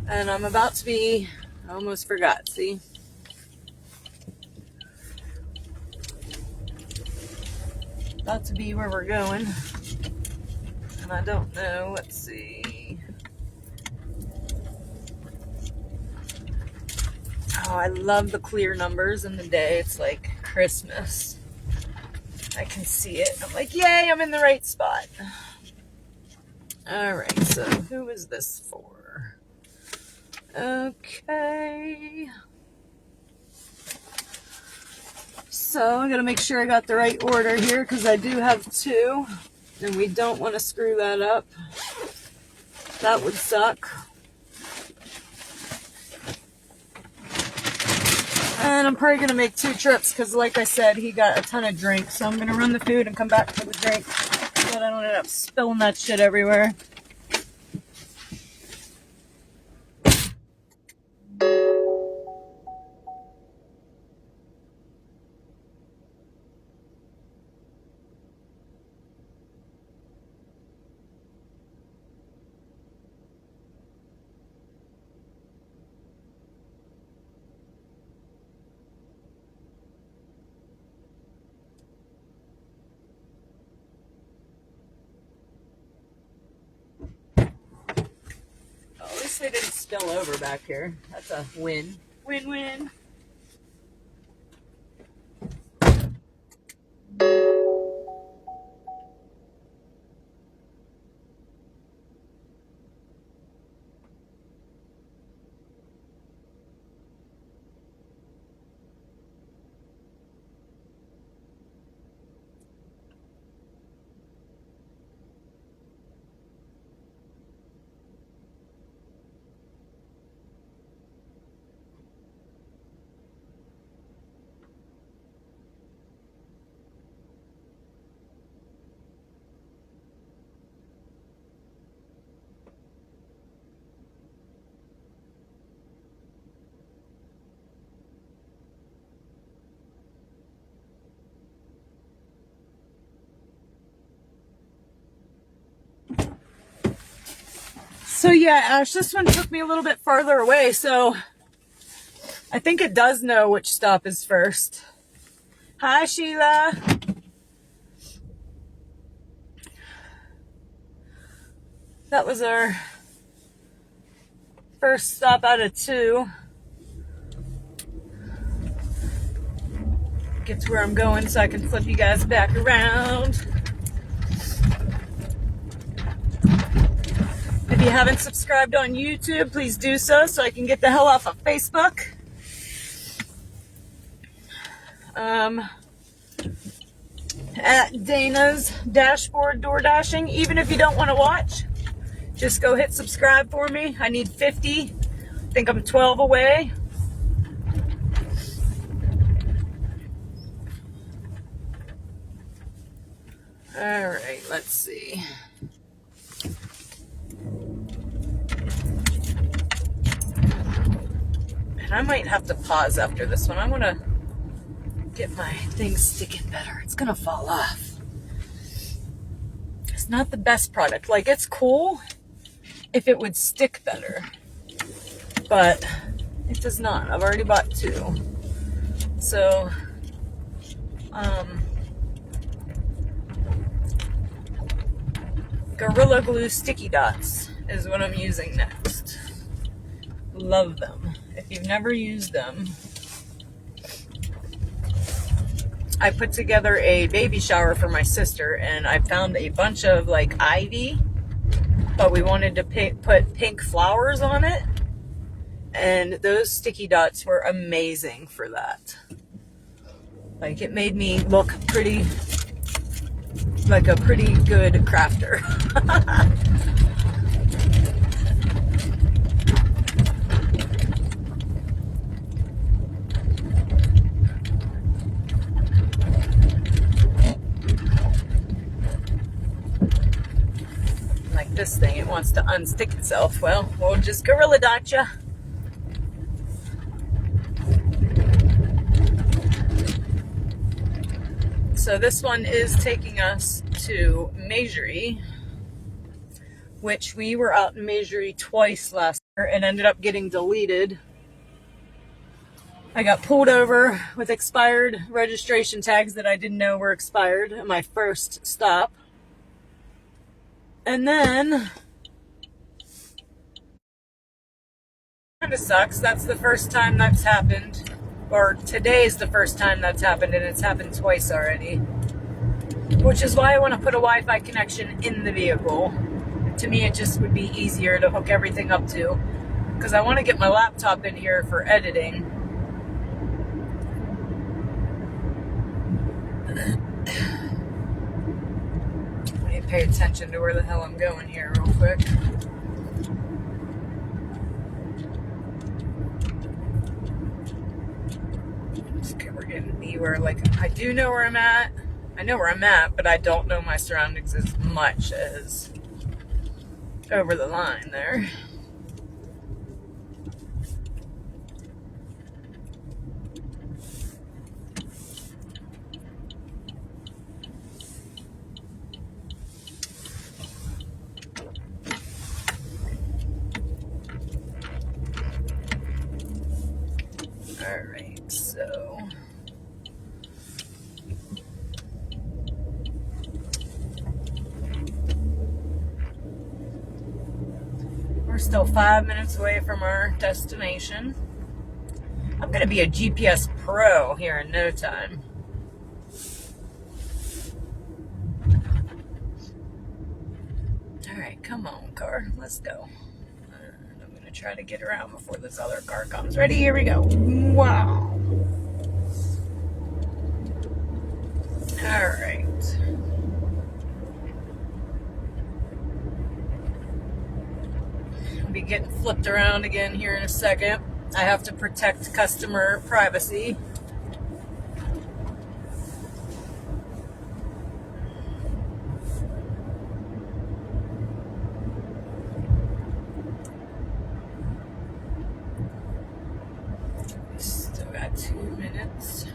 And I'm about to be, I almost forgot, see? About to be where we're going. And I don't know, let's see. Oh, I love the clear numbers in the day. It's like Christmas. I can see it. I'm like, yay, I'm in the right spot. Alright, so who is this for? Okay. So I'm going to make sure I got the right order here because I do have 2. And we don't want to screw that up. That would suck. And I'm probably going to make 2 trips because, like I said, he got a ton of drinks. So I'm going to run the food and come back for the drink so that I don't end up spilling that shit everywhere. They didn't spill over back here. That's a win. Win-win. So yeah, Ash, this one took me a little bit farther away, so I think it does know which stop is first. Hi, Sheila. That was our first stop out of 2. Get to where I'm going so I can flip you guys back around. If you haven't subscribed on YouTube, please do so I can get the hell off of Facebook. At Dana's Dashboard DoorDashing. Even if you don't want to watch, just go hit subscribe for me. I need 50. I think I'm 12 away. Alright, let's see. I might have to pause after this one. I want to get my thing sticking better. It's going to fall off. It's not the best product. Like, it's cool if it would stick better. But It does not. I've already bought 2. So, Gorilla Glue Sticky Dots is what I'm using next. Love them. If you've never used them, I put together a baby shower for my sister, and I found a bunch of like ivy, but we wanted to put pink flowers on it, and those sticky dots were amazing for that. Like, it made me look pretty, like a pretty good crafter. Like this thing, it wants to unstick itself. Well, we'll just Gorilla Dot ya. So this one is taking us to Maisery, which we were out in Maisery twice last year and ended up getting deleted. I got pulled over with expired registration tags that I didn't know were expired at my first stop. And then, kind of sucks. That's the first time that's happened. Or today's the first time that's happened, and it's happened twice already. Which is why I want to put a Wi-Fi connection in the vehicle. To me, it just would be easier to hook everything up to. Because I want to get my laptop in here for editing. I need to pay attention to where the hell I'm going here real quick. Okay, we're getting to be where, like, I do know where I'm at. I know where I'm at, but I don't know my surroundings as much as over the line there. Alright, so we're still 5 minutes away from our destination. I'm going to be a GPS pro here in no time. Alright, come on, car. Let's go. I'm going to try to get around before this other car comes. Ready? Here we go. Wow. Alright. I'll be getting flipped around again here in a second. I have to protect customer privacy. Still got 2 minutes.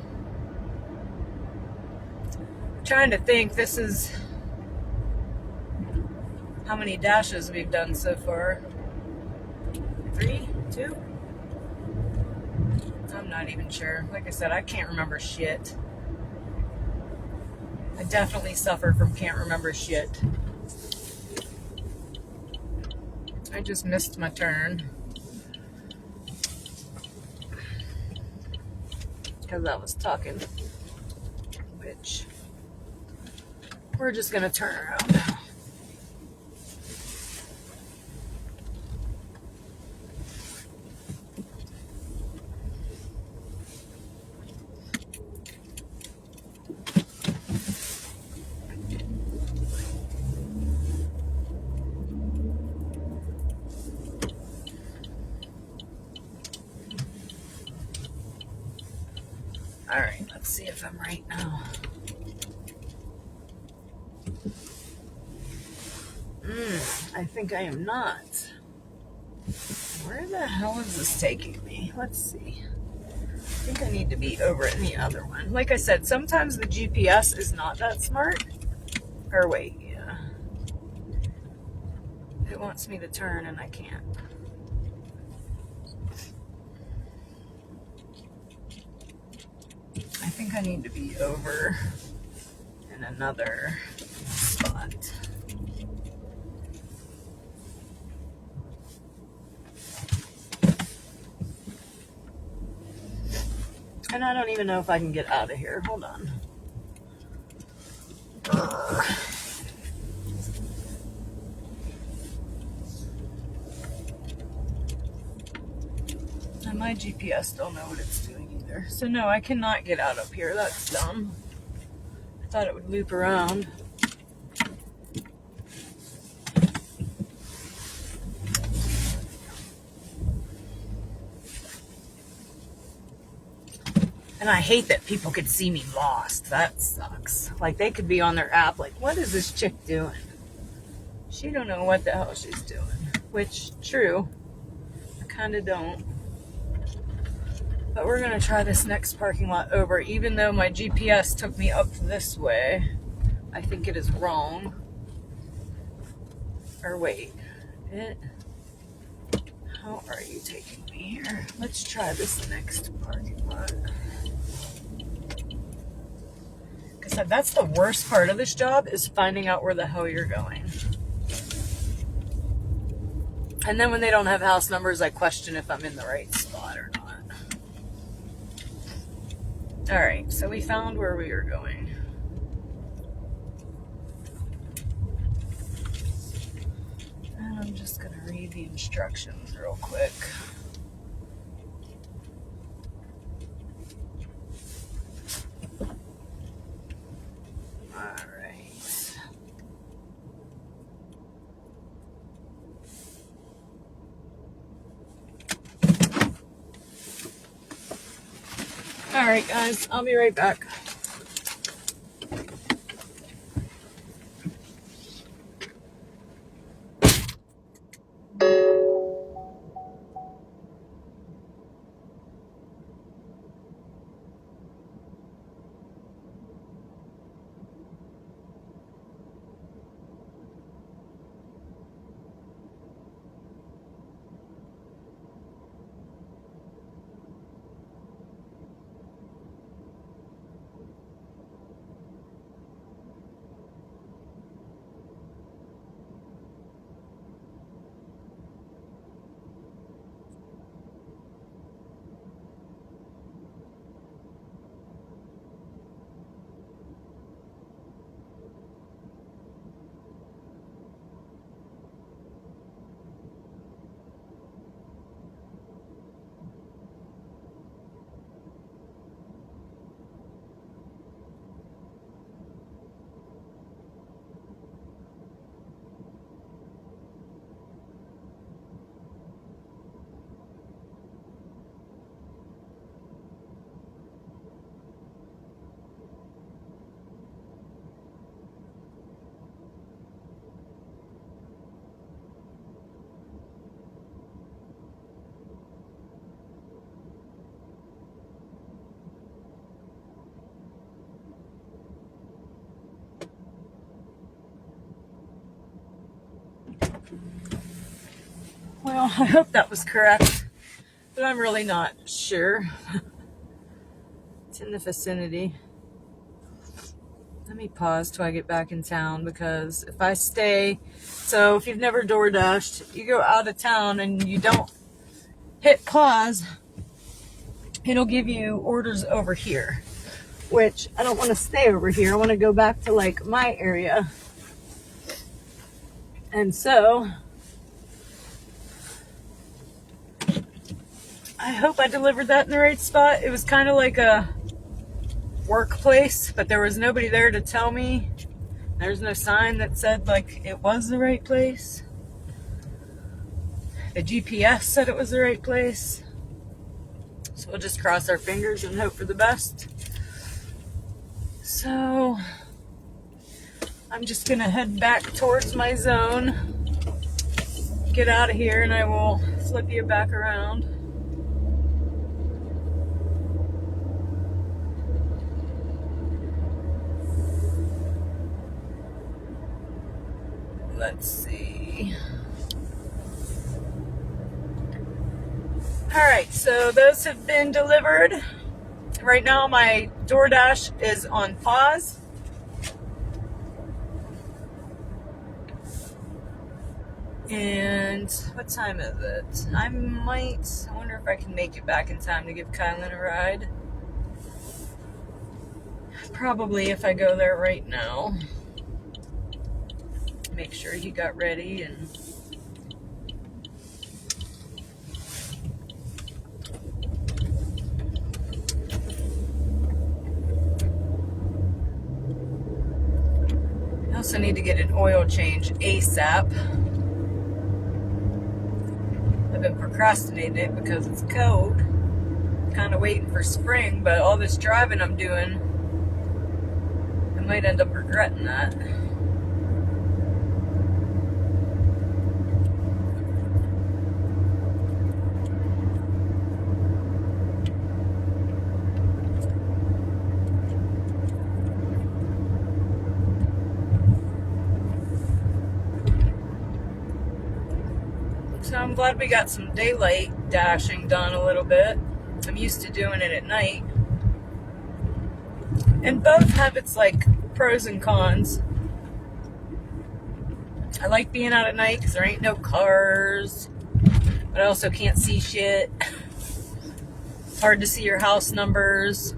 I'm trying to think, this is how many dashes we've done so far. 3, 2? I'm not even sure. Like I said, I can't remember shit. I definitely suffer from can't remember shit. I just missed my turn. Because I was talking. Which, we're just going to turn around now. Alright, let's see if I'm right now. I think I am not. Where the hell is this taking me? Let's see. I think I need to be over in the other one. Like I said, sometimes the GPS is not that smart. Or wait, yeah. It wants me to turn and I can't. think I need to be over in another spot. And I don't even know if I can get out of here. Hold on. And my GPS don't know what it's doing either. So no, I cannot get out up here. That's dumb. I thought it would loop around. And I hate that people could see me lost. That sucks. Like, they could be on their app like, what is this chick doing? She don't know what the hell she's doing. Which, true. I kind of don't. But we're going to try this next parking lot over. Even though my GPS took me up this way, I think it is wrong. Or wait. How are you taking me here? Let's try this next parking lot. Because that's the worst part of this job, is finding out where the hell you're going. And then when they don't have house numbers, I question if I'm in the right spot or not. Alright, so we found where we were going. And I'm just going to read the instructions real quick. Alright guys, I'll be right back. Well, I hope that was correct, but I'm really not sure. It's in the vicinity. Let me pause till I get back in town, because if I stay, so if you've never DoorDashed, you go out of town and you don't hit pause, it'll give you orders over here, which I don't want to stay over here. I want to go back to like my area. And so I hope I delivered that in the right spot. It was kind of like a workplace, but there was nobody there to tell me. There's no sign that said like it was the right place. The GPS said it was the right place. So we'll just cross our fingers and hope for the best. So I'm just gonna head back towards my zone, get out of here, and I will flip you back around. Let's see. Alright, so those have been delivered. right now my DoorDash is on pause. And what time is it? I wonder if I can make it back in time to give Kylan a ride. Probably if I go there right now. Make sure he got ready and I also need to get an oil change ASAP. I've been procrastinating it because it's cold. Kind of waiting for spring, but all this driving I'm doing, I might end up regretting that. So I'm glad we got some daylight dashing done a little bit. I'm used to doing it at night. And both have its like pros and cons. I like being out at night because there ain't no cars. But I also can't see shit. It's hard to see your house numbers.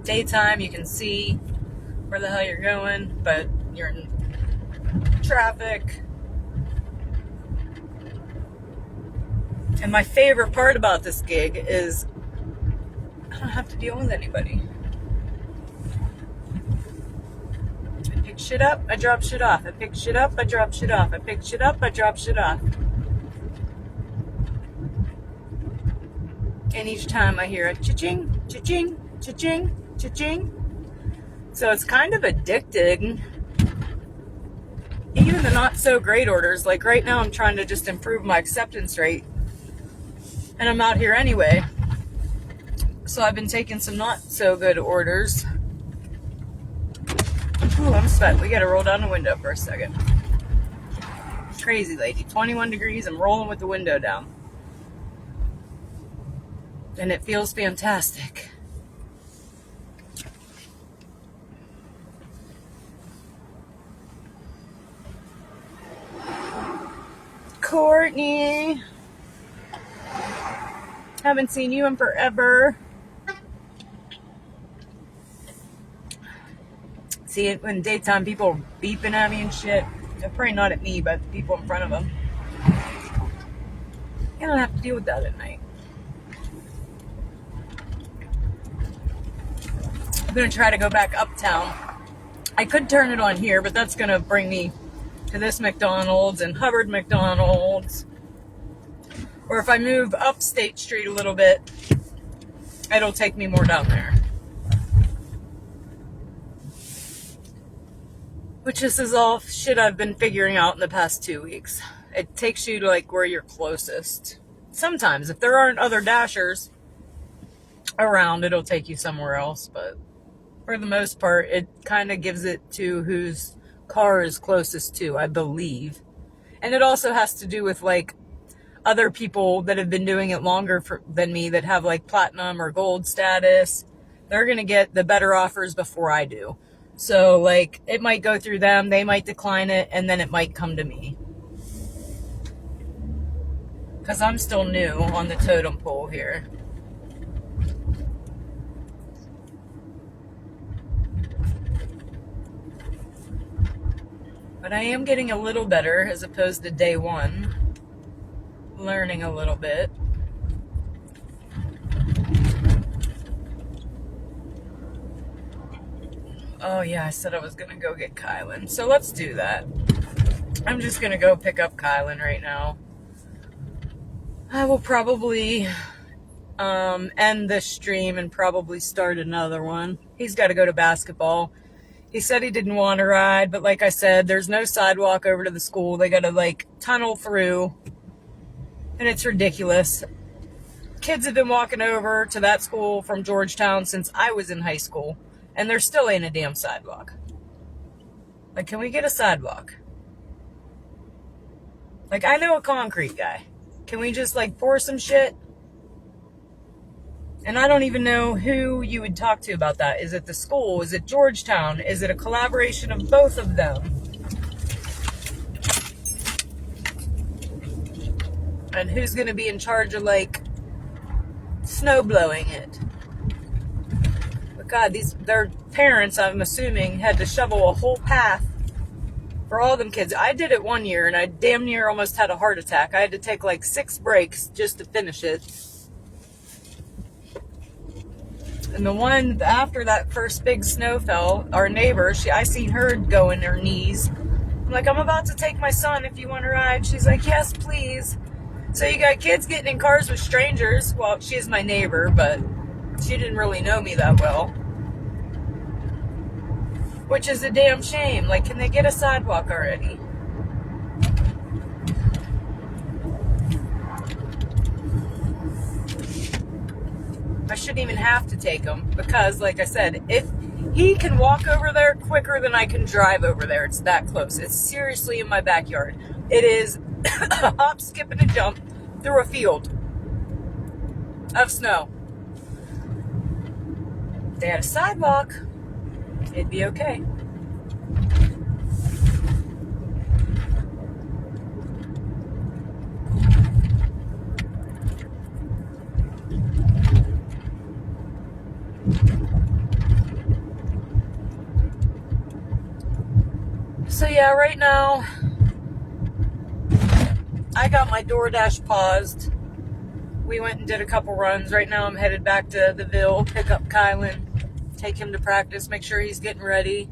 Daytime you can see where the hell you're going, but you're in traffic. And my favorite part about this gig is I don't have to deal with anybody. I pick shit up, I drop shit off. I pick shit up, I drop shit off. I pick shit up, I drop shit off. And each time I hear a cha-ching, cha-ching, cha-ching, cha-ching. So it's kind of addicting. Even the not so great orders, like right now I'm trying to just improve my acceptance rate. And I'm out here anyway. So I've been taking some not so good orders. Ooh, I'm sweating. We gotta roll down the window for a second. Crazy lady. 21 degrees, I'm rolling with the window down. And it feels fantastic. Courtney, haven't seen you in forever. See it when daytime people are beeping at me and shit. They're probably not at me, but people in front of them. You don't have to deal with that at night. I'm gonna try to go back uptown. I could turn it on here, but that's gonna bring me to this McDonald's and Hubbard McDonald's. Or if I move up State Street a little bit, it'll take me more down there. Which this is all shit I've been figuring out in the past 2 weeks. It takes you to like where you're closest. Sometimes, if there aren't other dashers around, it'll take you somewhere else. But for the most part, it kind of gives it to whose car is closest to, I believe. And it also has to do with like other people that have been doing it longer than me that have like platinum or gold status. They're going to get the better offers before I do. So like it might go through them, they might decline it, and then it might come to me. Because I'm still new on the totem pole here. But I am getting a little better as opposed to day one. Learning a little bit. Oh yeah, I said I was going to go get Kylan. So let's do that. I'm just going to go pick up Kylan right now. I will probably end this stream and probably start another one. He's got to go to basketball. He said he didn't want to ride, but like I said, there's no sidewalk over to the school. They got to like tunnel through, and it's ridiculous. Kids have been walking over to that school from Georgetown since I was in high school, and there still ain't a damn sidewalk. Like, can we get a sidewalk? Like, I know a concrete guy. Can we just like pour some shit? And I don't even know who you would talk to about that. Is it the school? Is it Georgetown? Is it a collaboration of both of them? And who's going to be in charge of like snow blowing it? But God, their parents, I'm assuming, had to shovel a whole path for all them kids. I did it one year and I damn near almost had a heart attack. I had to take like 6 breaks just to finish it. And the one after that first big snow fell, our neighbor, I seen her go in her knees. I'm like, I'm about to take my son if you want to ride. She's like, yes, please. So you got kids getting in cars with strangers. Well, she is my neighbor, but she didn't really know me that well. Which is a damn shame. Like, can they get a sidewalk already? I shouldn't even have to take him because, like I said, if he can walk over there quicker than I can drive over there. It's that close. It's seriously in my backyard. It is a hop, skip, and a jump through a field of snow. If they had a sidewalk, it'd be okay. So yeah, right now, I got my DoorDash paused. We went and did a couple runs. Right now I'm headed back to the Ville, pick up Kylan, take him to practice, make sure he's getting ready.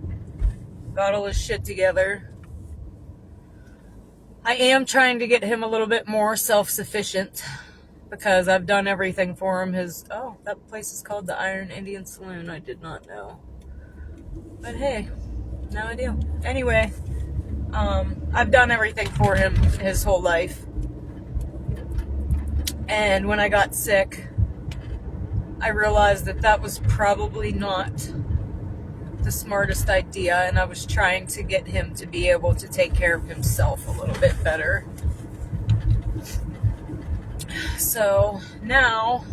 Got all his shit together. I am trying to get him a little bit more self-sufficient because I've done everything for him. That place is called the Iron Indian Saloon. I did not know. But hey, now I do. Anyway, I've done everything for him his whole life. And when I got sick, I realized that was probably not the smartest idea, and I was trying to get him to be able to take care of himself a little bit better. So now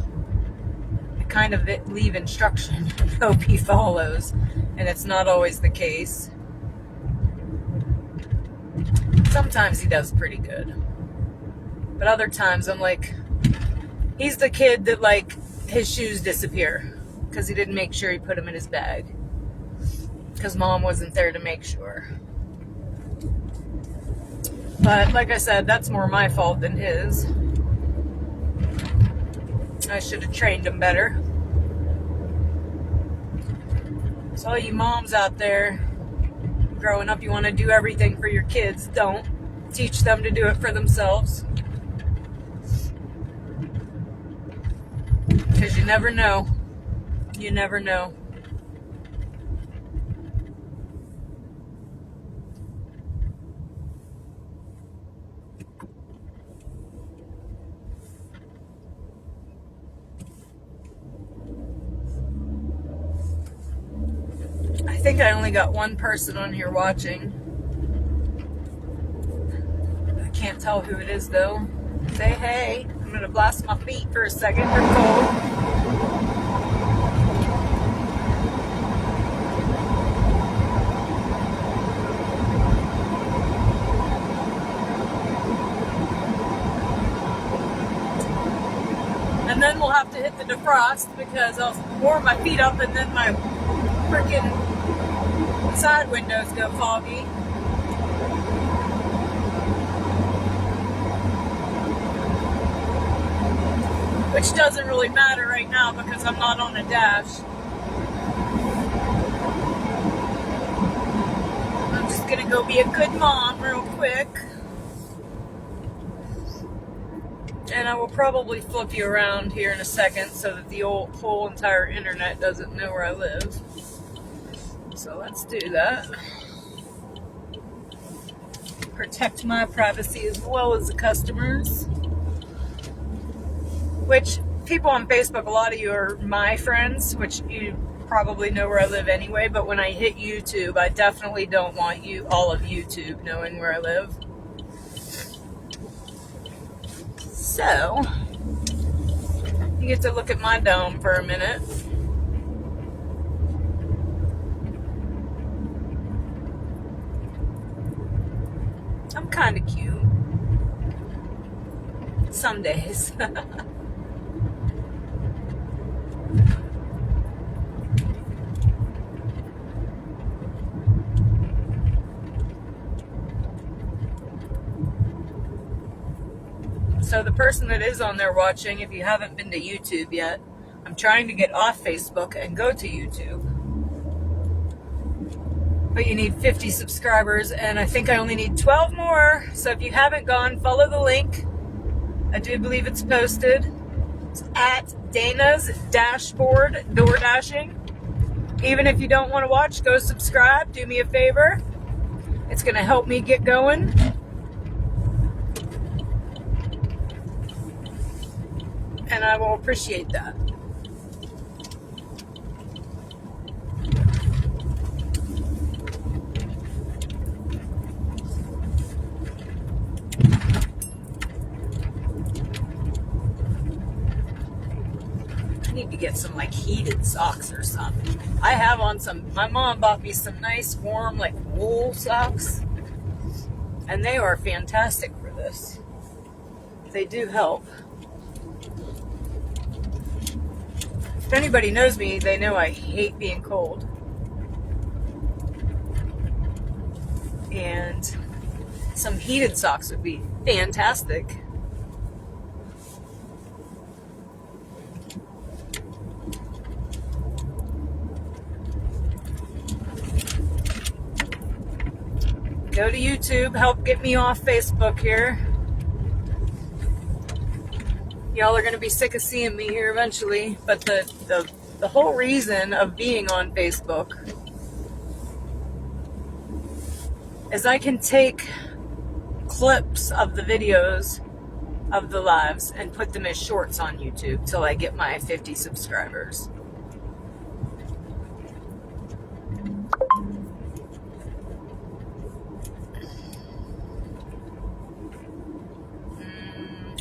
I kind of leave instruction and hope he follows, and it's not always the case. Sometimes he does pretty good, but other times I'm like, he's the kid that like his shoes disappear because he didn't make sure he put them in his bag because mom wasn't there to make sure. But like I said, that's more my fault than his. I should have trained him better. So all you moms out there, growing up, you want to do everything for your kids. Don't. Teach them to do it for themselves. Because you never know. You never know. I think I only got one person on here watching. I can't tell who it is though. Say hey. I'm going to blast my feet for a second. They're cold. And then we'll have to hit the defrost because I'll warm my feet up and then my freaking side windows go foggy. Which doesn't really matter right now because I'm not on a dash. I'm just gonna go be a good mom real quick. And I will probably flip you around here in a second so that the whole entire internet doesn't know where I live. So let's do that. Protect my privacy as well as the customers. Which, people on Facebook, a lot of you are my friends, which you probably know where I live anyway, but when I hit YouTube, I definitely don't want all of YouTube knowing where I live. So, you get to look at my dome for a minute. I'm kind of cute. Some days. So the person that is on there watching, if you haven't been to YouTube yet, I'm trying to get off Facebook and go to YouTube. But you need 50 subscribers, and I think I only need 12 more. So if you haven't gone, follow the link. I do believe it's posted. It's at Dana's Dashboard DoorDashing. Even if you don't want to watch, go subscribe. Do me a favor. It's going to help me get going. And I will appreciate that. I need to get some like heated socks or something. I have on some, my mom bought me some nice warm like wool socks. And they are fantastic for this. They do help. If anybody knows me, they know I hate being cold. And some heated socks would be fantastic. Go to YouTube, help get me off Facebook here. Y'all are going to be sick of seeing me here eventually, but the whole reason of being on Facebook is I can take clips of the videos of the lives and put them as shorts on YouTube till I get my 50 subscribers.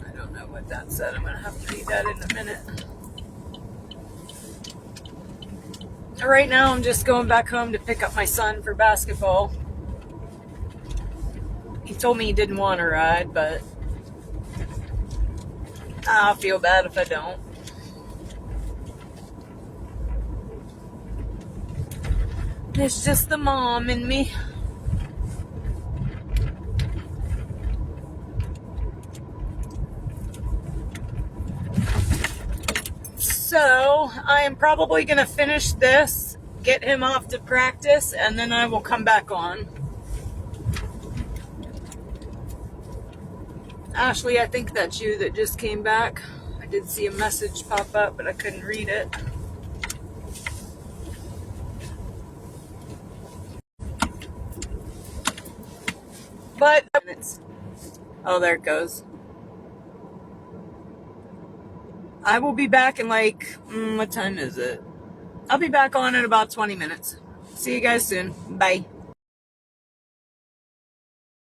I don't know what that said. I'm going to have to read that in a minute. Right now I'm just going back home to pick up my son for basketball. He told me he didn't want to ride, but I'll feel bad if I don't. It's just the mom in me. So I am probably going to finish this, get him off to practice, and then I will come back on. Ashley, I think that's you that just came back. I did see a message pop up, but I couldn't read it. But, oh, there it goes. I will be back in like, what time is it? I'll be back on in about 20 minutes. See you guys soon. Bye.